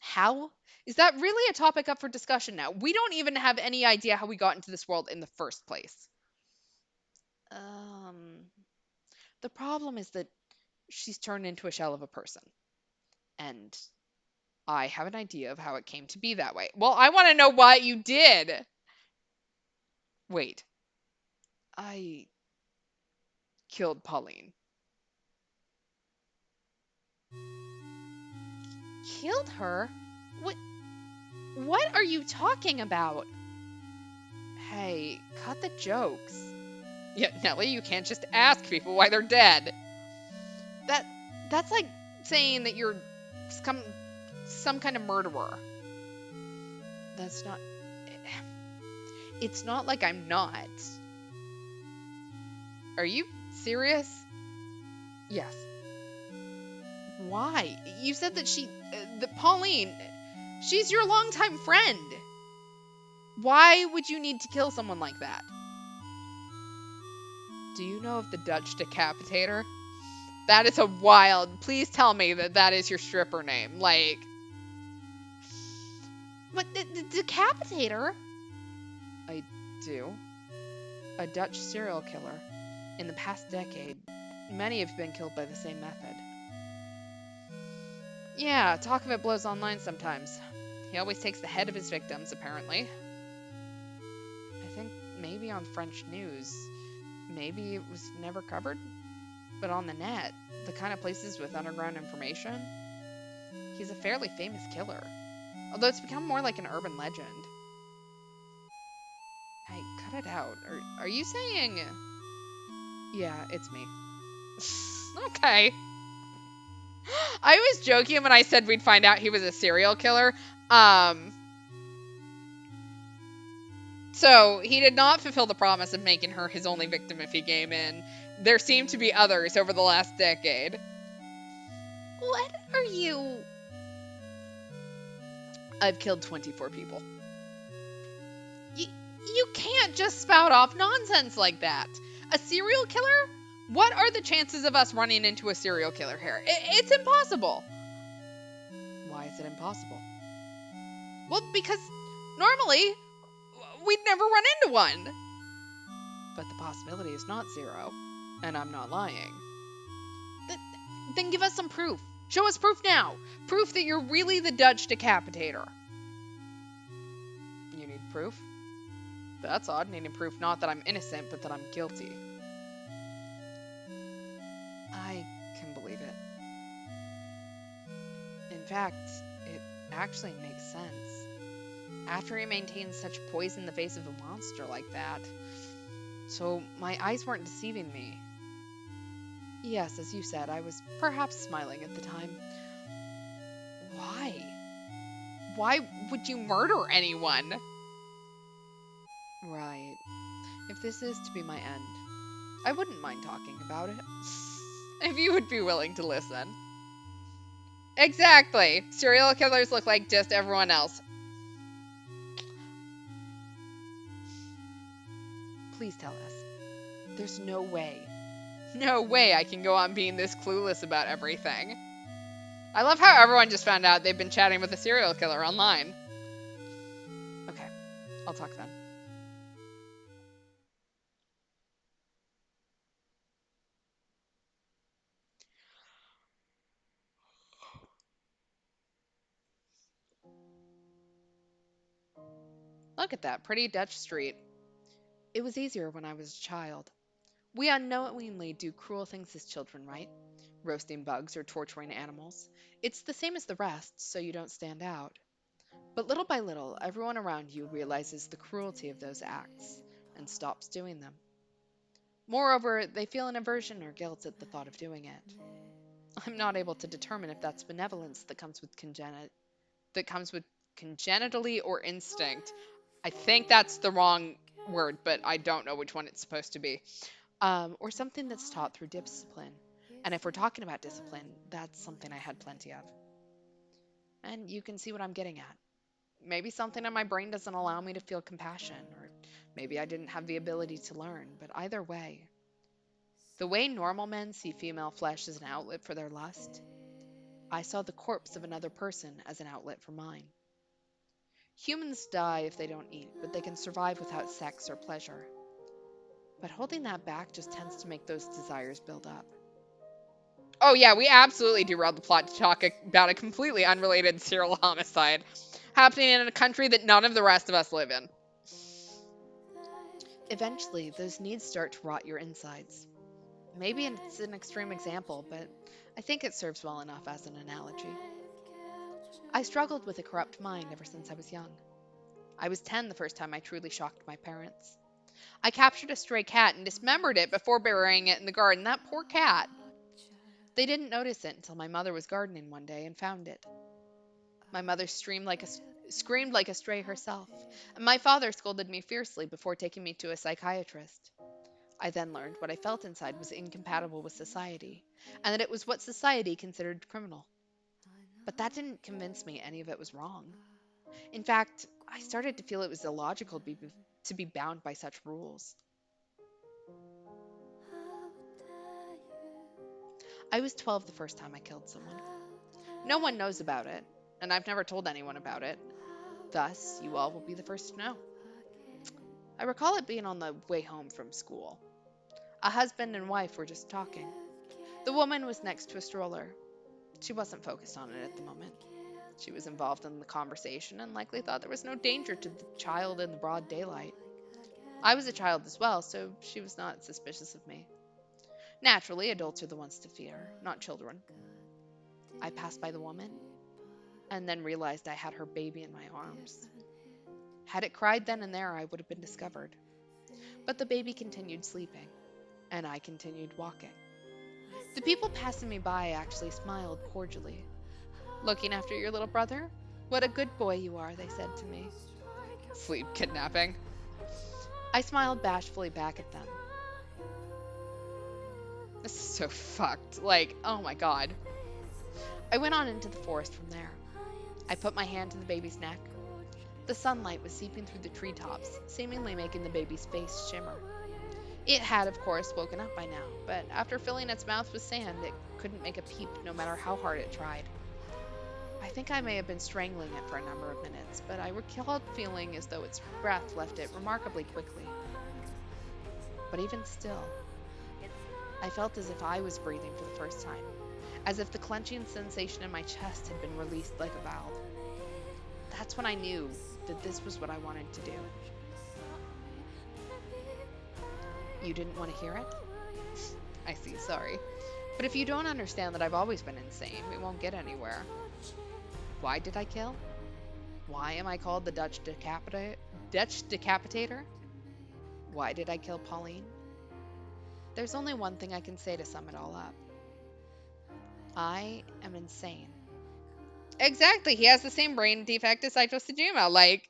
S1: How? Is that really a topic up for discussion now? We don't even have any idea how we got into this world in the first place. The problem is that she's turned into a shell of a person. And I have an idea of how it came to be that way. Well, I want to know what you did. Wait. I killed Pauline.
S2: Killed her? What are you talking about?
S1: Hey, cut the jokes. Yeah, Nelly, you can't just ask people why they're dead. That's like saying that you're some kind of murderer. That's not... It's not like I'm not. Are you serious? Yes. Why? You said that that Pauline, she's your longtime friend. Why would you need to kill someone like that? Do you know of the Dutch Decapitator? That is a wild... Please tell me that is your stripper name. Like...
S2: But the decapitator?
S3: I do. A Dutch serial killer. In the past decade, many have been killed by the same method. Yeah, talk of it blows online sometimes. He always takes the head of his victims, apparently. I think maybe on French news. Maybe it was never covered? But on the net, the kind of places with underground information, he's a fairly famous killer. Although it's become more like an urban legend. Hey, cut it out. Are you saying... Yeah, it's me.
S1: Okay. I was joking when I said we'd find out he was a serial killer. Um, so he did not fulfill the promise of making her his only victim if he came in. There seemed to be others over the last decade.
S2: What are you?
S3: I've killed 24 people.
S1: You can't just spout off nonsense like that. A serial killer? What are the chances of us running into a serial killer here? It's impossible.
S3: Why is it impossible?
S1: Well, because normally we'd never run into one.
S3: But the possibility is not zero, and I'm not lying.
S1: Then give us some proof. Show us proof now. Proof that you're really the Dutch decapitator.
S3: You need proof? That's odd, needing proof not that I'm innocent, but that I'm guilty. I can believe it. In fact, it actually makes sense. After he maintains such poise in the face of a monster like that. So my eyes weren't deceiving me. Yes, as you said, I was perhaps smiling at the time.
S1: Why? Why would you murder anyone?
S3: Right. If this is to be my end, I wouldn't mind talking about it.
S1: If you would be willing to listen. Exactly. Serial killers look like just everyone else.
S3: Please tell us. There's no way.
S1: No way I can go on being this clueless about everything. I love how everyone just found out they've been chatting with a serial killer online.
S3: Okay, I'll talk then.
S1: Look at that pretty Dutch street.
S3: It was easier when I was a child. We unknowingly do cruel things as children, right? Roasting bugs or torturing animals. It's the same as the rest, so you don't stand out. But little by little, everyone around you realizes the cruelty of those acts and stops doing them. Moreover, they feel an aversion or guilt at the thought of doing it. I'm not able to determine if that's benevolence that comes with
S1: congenitally or instinct. I think that's the wrong word, but I don't know which one it's supposed to be.
S3: or something that's taught through discipline. And if we're talking about discipline, that's something I had plenty of. And you can see what I'm getting at. Maybe something in my brain doesn't allow me to feel compassion, or maybe I didn't have the ability to learn, but either way, the way normal men see female flesh as an outlet for their lust, I saw the corpse of another person as an outlet for mine. Humans die if they don't eat, but they can survive without sex or pleasure. But holding that back just tends to make those desires build up.
S1: Oh yeah, we absolutely derailed the plot to talk about a completely unrelated serial homicide happening in a country that none of the rest of us live in.
S3: Eventually, those needs start to rot your insides. Maybe it's an extreme example, but I think it serves well enough as an analogy. I struggled with a corrupt mind ever since I was young. I was 10 the first time I truly shocked my parents.
S1: I captured a stray cat and dismembered it before burying it in the garden. That poor cat.
S3: They didn't notice it until my mother was gardening one day and found it. My mother screamed like a stray herself, and my father scolded me fiercely before taking me to a psychiatrist. I then learned what I felt inside was incompatible with society, and that it was what society considered criminal. But that didn't convince me any of it was wrong. In fact, I started to feel it was illogical to be bound by such rules. I was 12 the first time I killed someone. No one knows about it, and I've never told anyone about it. Thus, you all will be the first to know. I recall it being on the way home from school. A husband and wife were just talking. The woman was next to a stroller. She wasn't focused on it at the moment. She was involved in the conversation and likely thought there was no danger to the child in the broad daylight. I was a child as well, so she was not suspicious of me. Naturally, adults are the ones to fear, not children. I passed by the woman and then realized I had her baby in my arms. Had it cried then and there, I would have been discovered. But the baby continued sleeping, and I continued walking. The people passing me by actually smiled cordially. "Looking after your little brother? What a good boy you are," they said to me.
S1: Sleep kidnapping.
S3: I smiled bashfully back at them.
S1: This is so fucked. Like, oh my god.
S3: I went on into the forest from there. I put my hand to the baby's neck. The sunlight was seeping through the treetops, seemingly making the baby's face shimmer. It had, of course, woken up by now, but after filling its mouth with sand, it couldn't make a peep no matter how hard it tried. I think I may have been strangling it for a number of minutes, but I recalled feeling as though its breath left it remarkably quickly. But even still, I felt as if I was breathing for the first time, as if the clenching sensation in my chest had been released like a valve. That's when I knew that this was what I wanted to do. You didn't want to hear it?
S1: I see, sorry.
S3: But if you don't understand that I've always been insane, we won't get anywhere. Why did I kill? Why am I called the Dutch Decapitator? Why did I kill Pauline? There's only one thing I can say to sum it all up. I am insane.
S1: Exactly, he has the same brain defect as Saito Sejima. Like,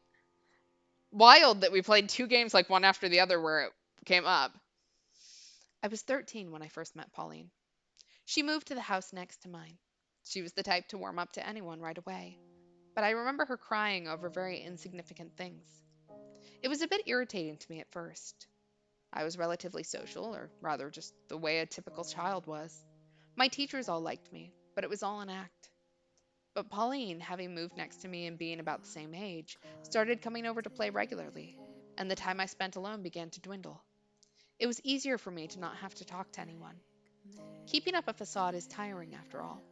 S1: wild that we played 2 games like one after the other where it came up.
S3: I was 13 when I first met Pauline. She moved to the house next to mine. She was the type to warm up to anyone right away. But I remember her crying over very insignificant things. It was a bit irritating to me at first. I was relatively social, or rather just the way a typical child was. My teachers all liked me, but it was all an act. But Pauline, having moved next to me and being about the same age, started coming over to play regularly, and the time I spent alone began to dwindle. It was easier for me to not have to talk to anyone. Keeping up a facade is tiring after all.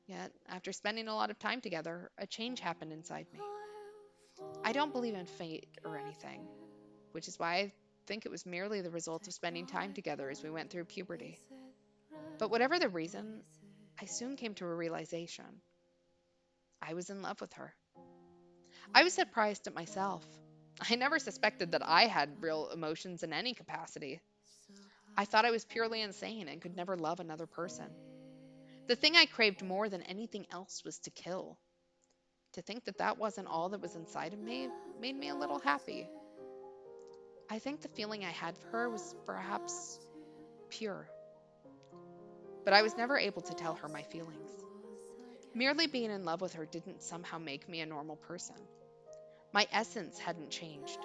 S3: Yet, after spending a lot of time together, a change happened inside me. I don't believe in fate or anything, which is why I think it was merely the result of spending time together as we went through puberty. But whatever the reason, I soon came to a realization. I was in love with her. I was surprised at myself. I never suspected that I had real emotions in any capacity. I thought I was purely insane and could never love another person. The thing I craved more than anything else was to kill. To think that that wasn't all that was inside of me made me a little happy. I think the feeling I had for her was perhaps pure. But I was never able to tell her my feelings. Merely being in love with her didn't somehow make me a normal person. My essence hadn't changed.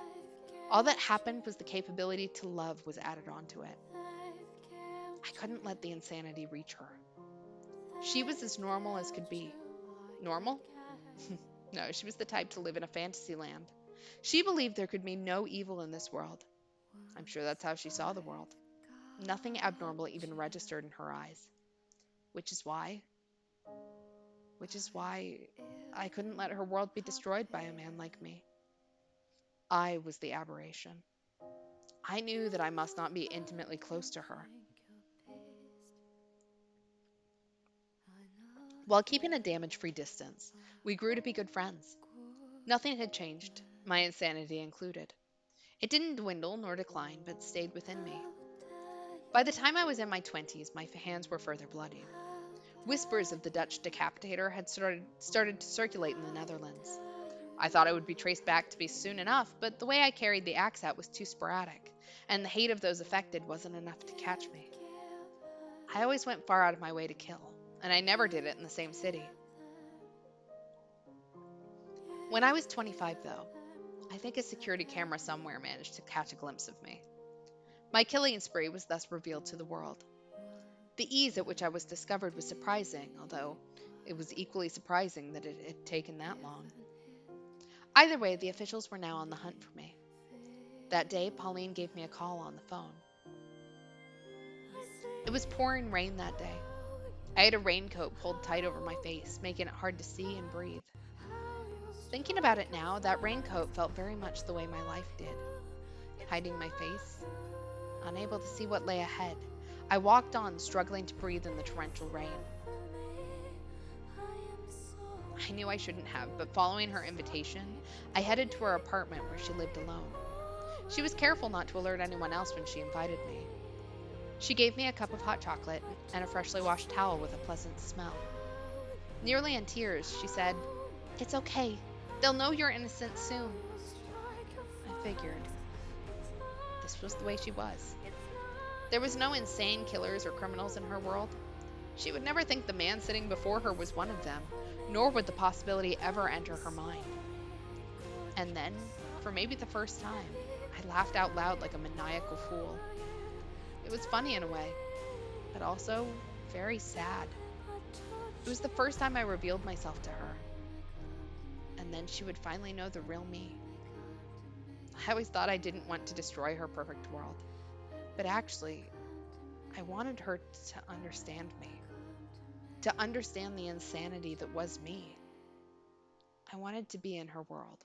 S3: All that happened was the capability to love was added onto it. I couldn't let the insanity reach her. She was as normal as could be. Normal? No, she was the type to live in a fantasy land. She believed there could be no evil in this world. I'm sure that's how she saw the world. Nothing abnormal even registered in her eyes. Which is why I couldn't let her world be destroyed by a man like me. I was the aberration. I knew that I must not be intimately close to her. While keeping a damage-free distance, we grew to be good friends. Nothing had changed, my insanity included. It didn't dwindle nor decline, but stayed within me. By the time I was in my 20s, my hands were further bloodied. Whispers of the Dutch Decapitator had started to circulate in the Netherlands. I thought it would be traced back to me soon enough, but the way I carried the axe out was too sporadic, and the hate of those affected wasn't enough to catch me. I always went far out of my way to kill, and I never did it in the same city. When I was 25, though, I think a security camera somewhere managed to catch a glimpse of me. My killing spree was thus revealed to the world. The ease at which I was discovered was surprising, although it was equally surprising that it had taken that long. Either way, the officials were now on the hunt for me. That day, Pauline gave me a call on the phone. It was pouring rain that day. I had a raincoat pulled tight over my face, making it hard to see and breathe. Thinking about it now, that raincoat felt very much the way my life did. Hiding my face, unable to see what lay ahead, I walked on, struggling to breathe in the torrential rain. I knew I shouldn't have, but following her invitation, I headed to her apartment where she lived alone. She was careful not to alert anyone else when she invited me. She gave me a cup of hot chocolate and a freshly washed towel with a pleasant smell. Nearly in tears, she said, "It's okay. They'll know you're innocent soon." I figured. This was the way she was. There was no insane killers or criminals in her world. She would never think the man sitting before her was one of them, nor would the possibility ever enter her mind. And then, for maybe the first time, I laughed out loud like a maniacal fool. It was funny in a way, but also very sad. It was the first time I revealed myself to her. And then she would finally know the real me. I always thought I didn't want to destroy her perfect world. But actually, I wanted her to understand me. To understand the insanity that was me. I wanted to be in her world.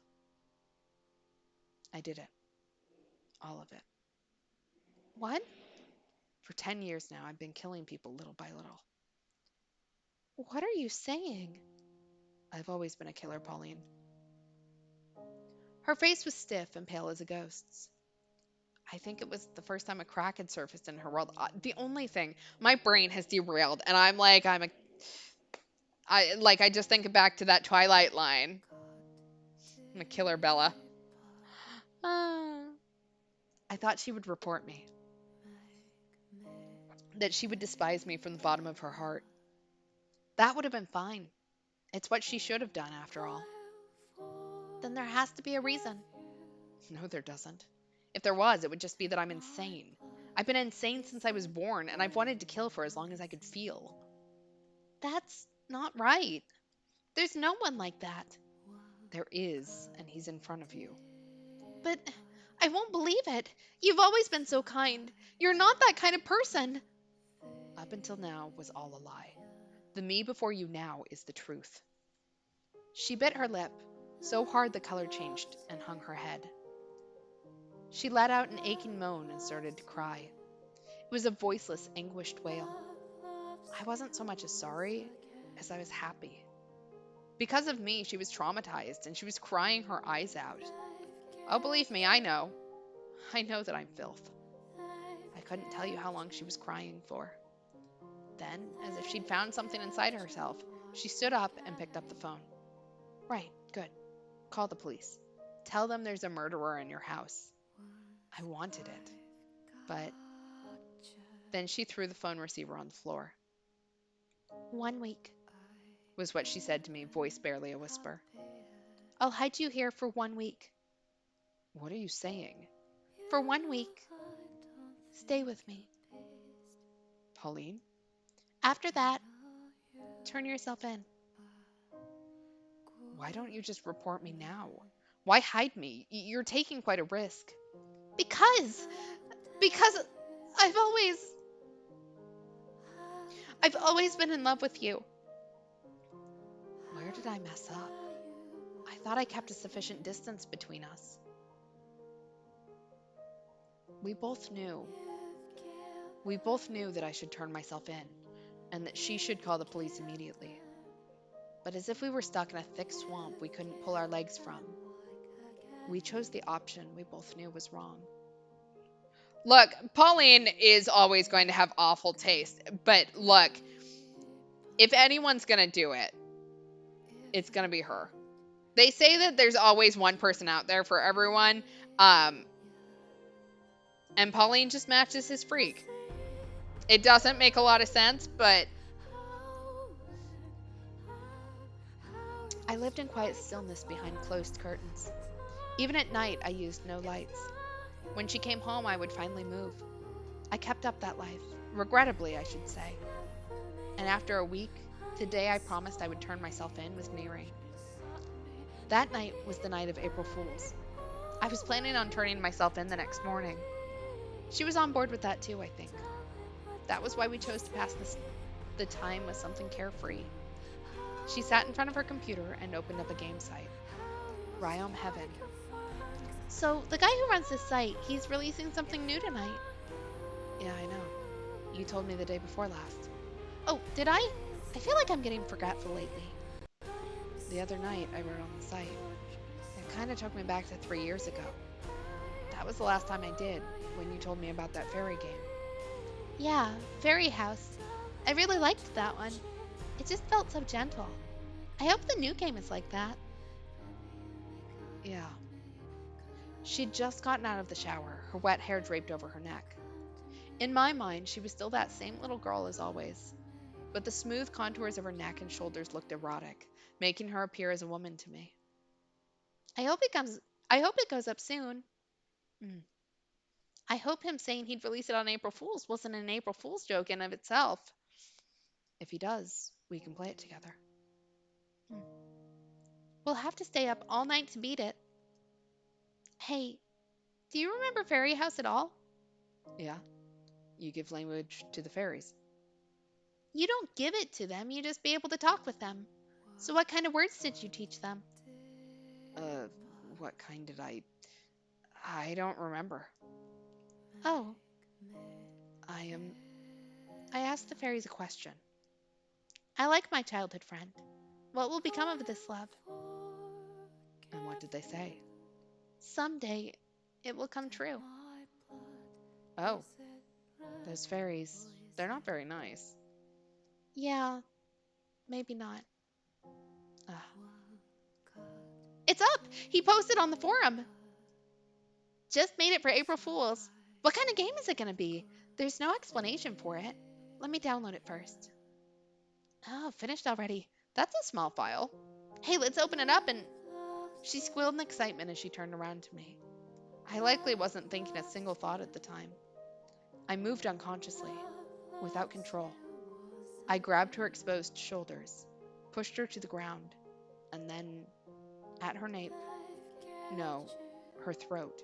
S3: I did it. All of it.
S2: What?
S3: For 10 years now, I've been killing people little by little.
S2: What are you saying?
S3: I've always been a killer, Pauline. Her face was stiff and pale as a ghost's. I think it was the first time a crack had surfaced in her world. The only thing, my brain has derailed, and I just think back to that Twilight line. I'm a killer, Bella. I thought she would report me. That she would despise me from the bottom of her heart. That would have been fine. It's what she should have done, after all.
S2: Then there has to be a reason.
S3: No, there doesn't. If there was, it would just be that I'm insane. I've been insane since I was born, and I've wanted to kill for as long as I could feel.
S2: That's not right. There's no one like that.
S3: There is, and he's in front of you.
S2: But I won't believe it. You've always been so kind. You're not that kind of person.
S3: Up until now was all a lie. The me before you now is the truth. She bit her lip, so hard the color changed and hung her head. She let out an aching moan and started to cry. It was a voiceless, anguished wail. I wasn't so much as sorry as I was happy. Because of me, she was traumatized and she was crying her eyes out. Oh, believe me, I know. I know that I'm filth. I couldn't tell you how long she was crying for. Then, as if she'd found something inside herself, she stood up and picked up the phone. Right, good. Call the police. Tell them there's a murderer in your house. I wanted it, but then she threw the phone receiver on the floor.
S2: 1 week,
S3: Was what she said to me, voice barely a whisper.
S2: I'll hide you here for 1 week.
S3: What are you saying?
S2: For 1 week. Stay with me.
S3: Pauline?
S2: After that, turn yourself in.
S3: Why don't you just report me now? Why hide me? You're taking quite a risk.
S2: Because I've always been in love with you.
S3: Where did I mess up? I thought I kept a sufficient distance between us. We both knew that I should turn myself in, and that she should call the police immediately. But as if we were stuck in a thick swamp we couldn't pull our legs from, we chose the option we both knew was wrong. Look, Pauline is always going to have awful taste, but look, if anyone's going to do it, it's going to be her. They say that there's always one person out there for everyone, and Pauline just matches his freak. It doesn't make a lot of sense, but I lived in quiet stillness behind closed curtains. Even at night, I used no lights. When she came home, I would finally move. I kept up that life, regrettably, I should say. And after a week, the day I promised I would turn myself in was nearing. That night was the night of April Fool's. I was planning on turning myself in the next morning. She was on board with that too, I think. That was why we chose to pass the time with something carefree. She sat in front of her computer and opened up a game site. Ryom Heaven.
S2: So, the guy who runs this site, he's releasing something new tonight.
S3: Yeah, I know. You told me the day before last.
S2: Oh, did I? I feel like I'm getting forgetful lately.
S3: The other night, I wrote on the site. It kind of took me back to 3 years ago. That was the last time I did, when you told me about that fairy game.
S2: Yeah, Fairy House. I really liked that one. It just felt so gentle. I hope the new game is like that.
S3: Yeah. She'd just gotten out of the shower, her wet hair draped over her neck. In my mind, she was still that same little girl as always. But the smooth contours of her neck and shoulders looked erotic, making her appear as a woman to me.
S2: I hope it goes up soon.
S3: Mm.
S2: I hope him saying he'd release it on April Fool's wasn't an April Fool's joke in of itself.
S3: If he does, we can play it together.
S2: We'll have to stay up all night to beat it. Hey, do you remember Fairy House at all?
S3: Yeah? You give language to the fairies.
S2: You don't give it to them, you just be able to talk with them. So what kind of words did you teach them?
S3: What kind did I don't remember.
S2: Oh,
S3: I
S2: asked the fairies a question. I like my childhood friend. What will become of this love?
S3: And what did they say?
S2: Someday, it will come true.
S3: Oh, those fairies, they're not very nice.
S2: Yeah, maybe not.
S3: Ugh.
S2: It's up! He posted on the forum. Just made it for April Fool's. What kind of game is it going to be? There's no explanation for it. Let me download it first. Oh, finished already.
S3: That's a small file.
S2: Hey, let's open it up and...
S3: She squealed in excitement as she turned around to me. I likely wasn't thinking a single thought at the time. I moved unconsciously, without control. I grabbed her exposed shoulders, pushed her to the ground, and then, at her nape, no, her throat.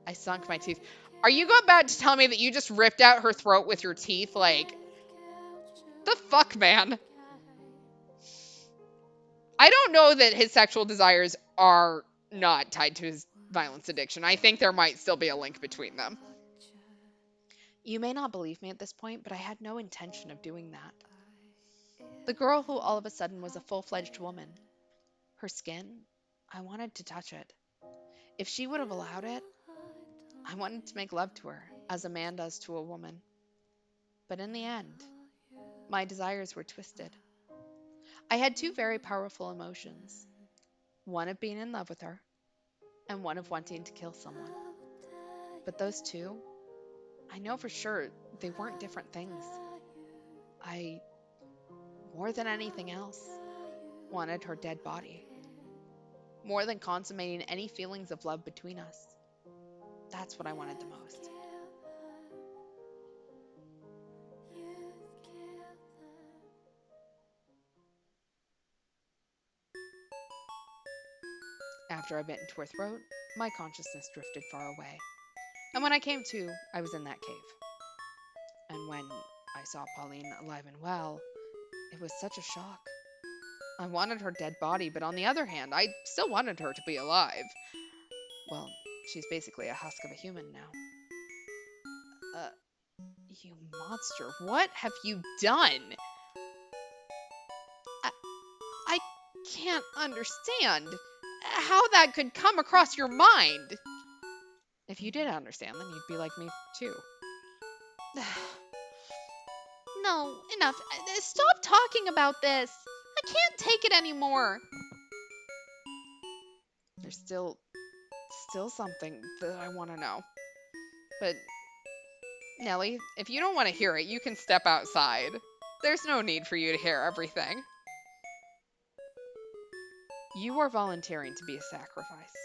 S3: I sunk my teeth. Are you about to tell me that you just ripped out her throat with your teeth? Like, the fuck, man? I don't know that his sexual desires are not tied to his violence addiction. I think there might still be a link between them. You may not believe me at this point, but I had no intention of doing that. The girl who all of a sudden was a full-fledged woman. Her skin, I wanted to touch it. If she would have allowed it, I wanted to make love to her, as a man does to a woman. But in the end, my desires were twisted. I had two very powerful emotions. One of being in love with her, and one of wanting to kill someone. But those two, I know for sure they weren't different things. I, more than anything else, wanted her dead body. More than consummating any feelings of love between us. That's what I wanted the most. After I bit into her throat, my consciousness drifted far away. And when I came to, I was in that cave. And when I saw Pauline alive and well, it was such a shock. I wanted her dead body, but on the other hand, I still wanted her to be alive. Well, she's basically a husk of a human now. You monster, what have you done? I can't understand how that could come across your mind. If you did understand, then you'd be like me too.
S2: No, enough. Stop talking about this. I can't take it anymore.
S3: There's still something that I want to know. But, Nellie, if you don't want to hear it, you can step outside. There's no need for you to hear everything. You are volunteering to be a sacrifice.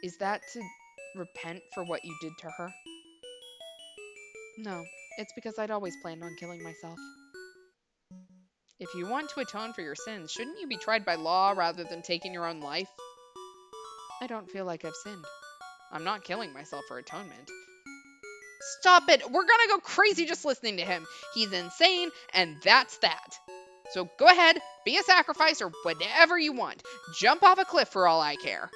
S3: Is that to repent for what you did to her? No, it's because I'd always planned on killing myself. If you want to atone for your sins, shouldn't you be tried by law rather than taking your own life? I don't feel like I've sinned. I'm not killing myself for atonement. Stop it! We're gonna go crazy just listening to him. He's insane, and that's that. So go ahead, be a sacrifice or whatever you want. Jump off a cliff for all I care.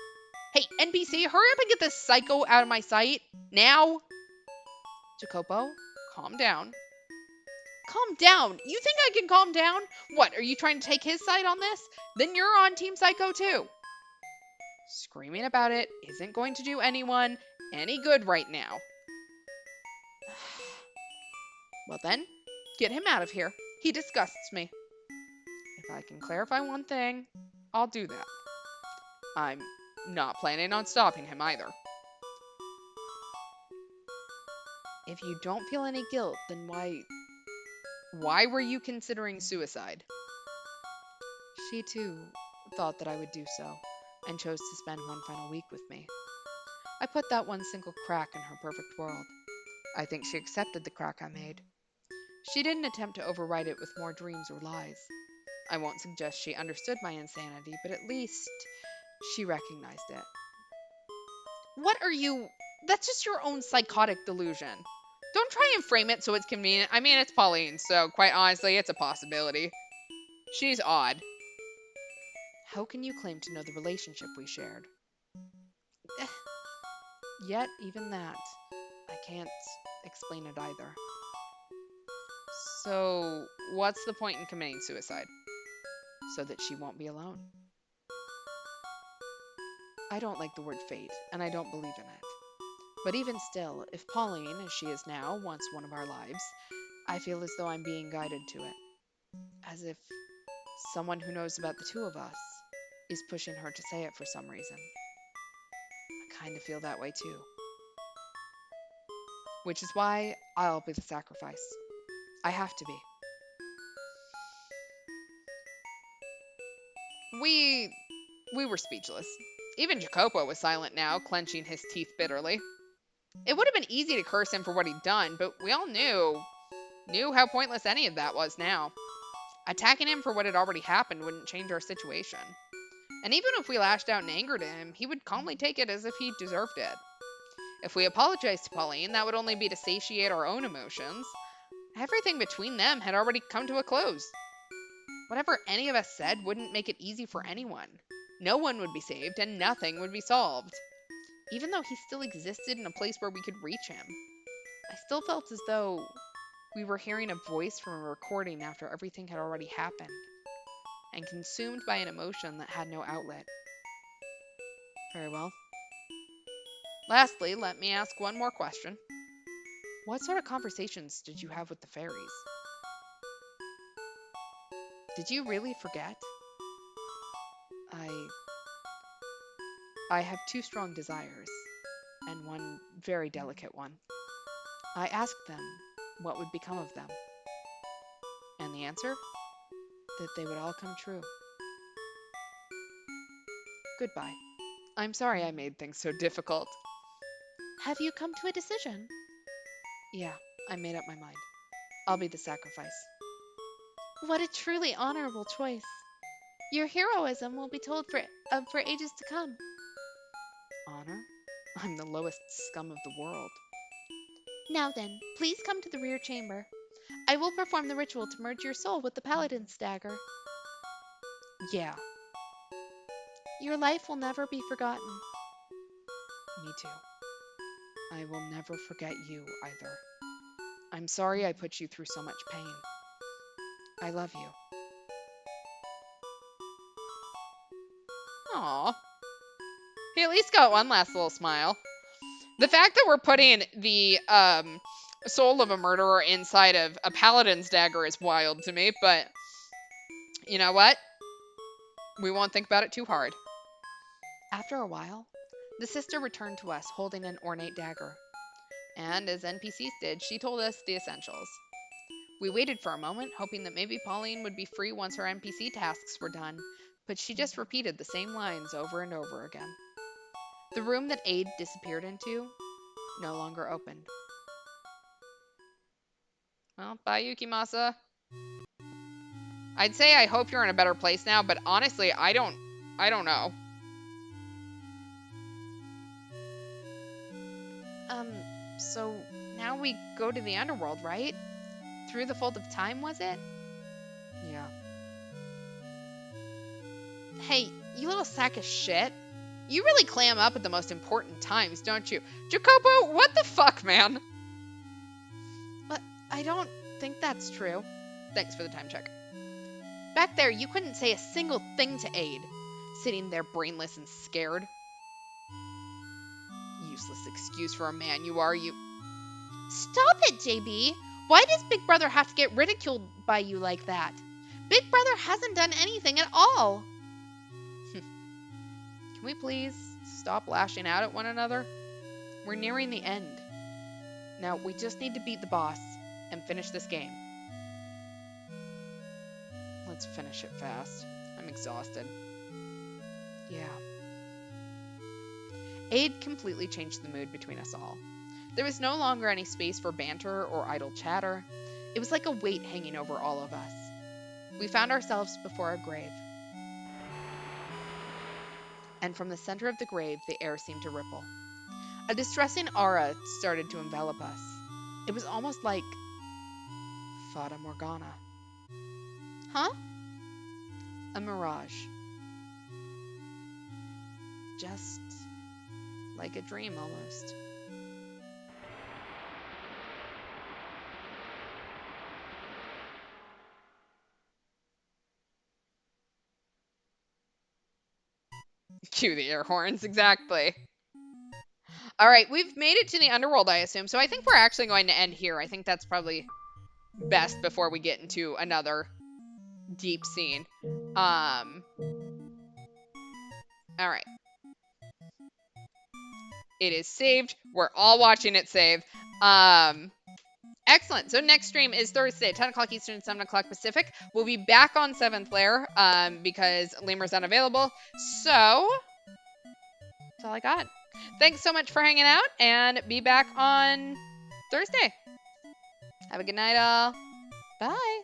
S3: Hey, NPC, hurry up and get this psycho out of my sight. Now! Jacopo, calm down. Calm down? You think I can calm down? What, are you trying to take his side on this? Then you're on Team Psycho too. Screaming about it isn't going to do anyone any good right now. Well then, get him out of here. He disgusts me. If I can clarify one thing, I'll do that. I'm not planning on stopping him either. If you don't feel any guilt, then why were you considering suicide? She too thought that I would do so, and chose to spend one final week with me. I put that one single crack in her perfect world. I think she accepted the crack I made. She didn't attempt to override it with more dreams or lies. I won't suggest she understood my insanity, but at least she recognized it. What are you? That's just your own psychotic delusion. Don't try and frame it so it's convenient. I mean, it's Pauline, so quite honestly, it's a possibility. She's odd. How can you claim to know the relationship we shared? Yet, even that, I can't explain it either. So, what's the point in committing suicide? So that she won't be alone. I don't like the word fate, and I don't believe in it. But even still, if Pauline, as she is now, wants one of our lives, I feel as though I'm being guided to it. As if someone who knows about the two of us is pushing her to say it for some reason. I kind of feel that way too. Which is why I'll be the sacrifice. I have to be. We were speechless. Even Jacopo was silent now, clenching his teeth bitterly. It would have been easy to curse him for what he'd done, but we all knew how pointless any of that was now. Attacking him for what had already happened wouldn't change our situation. And even if we lashed out in anger to him, he would calmly take it as if he deserved it. If we apologized to Pauline, that would only be to satiate our own emotions. Everything between them had already come to a close. Whatever any of us said wouldn't make it easy for anyone. No one would be saved, and nothing would be solved. Even though he still existed in a place where we could reach him, I still felt as though we were hearing a voice from a recording after everything had already happened, and consumed by an emotion that had no outlet. Very well. Lastly, let me ask one more question. What sort of conversations did you have with the fairies? Did you really forget? I have two strong desires, and one very delicate one. I asked them what would become of them. And the answer? That they would all come true. Goodbye. I'm sorry I made things so difficult.
S2: Have you come to a decision?
S3: Yeah, I made up my mind. I'll be the sacrifice.
S2: What a truly honorable choice. Your heroism will be told for ages to come.
S3: Honor? I'm the lowest scum of the world.
S2: Now then, please come to the rear chamber. I will perform the ritual to merge your soul with the paladin's dagger.
S3: Yeah,
S2: Your life will never be forgotten.
S3: me too. I will never forget you either. I'm sorry I put you through so much pain. I love you. Aw. He at least got one last little smile. The fact that we're putting the soul of a murderer inside of a paladin's dagger is wild to me, but you know what? We won't think about it too hard. After a while, the sister returned to us holding an ornate dagger. And as NPCs did, she told us the essentials. We waited for a moment, hoping that maybe Pauline would be free once her NPC tasks were done, but she just repeated the same lines over and over again. The room that Aid disappeared into no longer opened. Well, bye, Yukimasa. I'd say I hope you're in a better place now, but honestly, I don't know.
S2: So now we go to the underworld, right? Through the fold of time, was it?
S3: Yeah.
S2: Hey, you little sack of shit.
S3: You really clam up at the most important times, don't you? Jacopo, what the fuck, man?
S2: But I don't think that's true.
S3: Thanks for the time check.
S2: Back there, you couldn't say a single thing to Aid, sitting there brainless and scared.
S3: Useless excuse for a man you are, you.
S2: Stop it, JB! Why does Big Brother have to get ridiculed by you like that? Big Brother hasn't done anything at all.
S3: Can we please stop lashing out at one another? We're nearing the end. Now, we just need to beat the boss and finish this game. Let's finish it fast. I'm exhausted. Yeah. Aid completely changed the mood between us all. There was no longer any space for banter or idle chatter. It was like a weight hanging over all of us. We found ourselves before a grave. And from the center of the grave, the air seemed to ripple. A distressing aura started to envelop us. It was almost like Fata Morgana.
S2: Huh?
S3: A mirage. Just like a dream almost. Cue the air horns, exactly. All right, we've made it to the underworld, I assume. So I think we're actually going to end here. I think that's probably best before we get into another deep scene. All right. It is saved. We're all watching it save. Excellent. So next stream is Thursday, 10 o'clock Eastern, 7 o'clock Pacific. We'll be back on 7th Lair because Lemur's unavailable. So that's all I got. Thanks so much for hanging out, and be back on Thursday. Have a good night, all. Bye.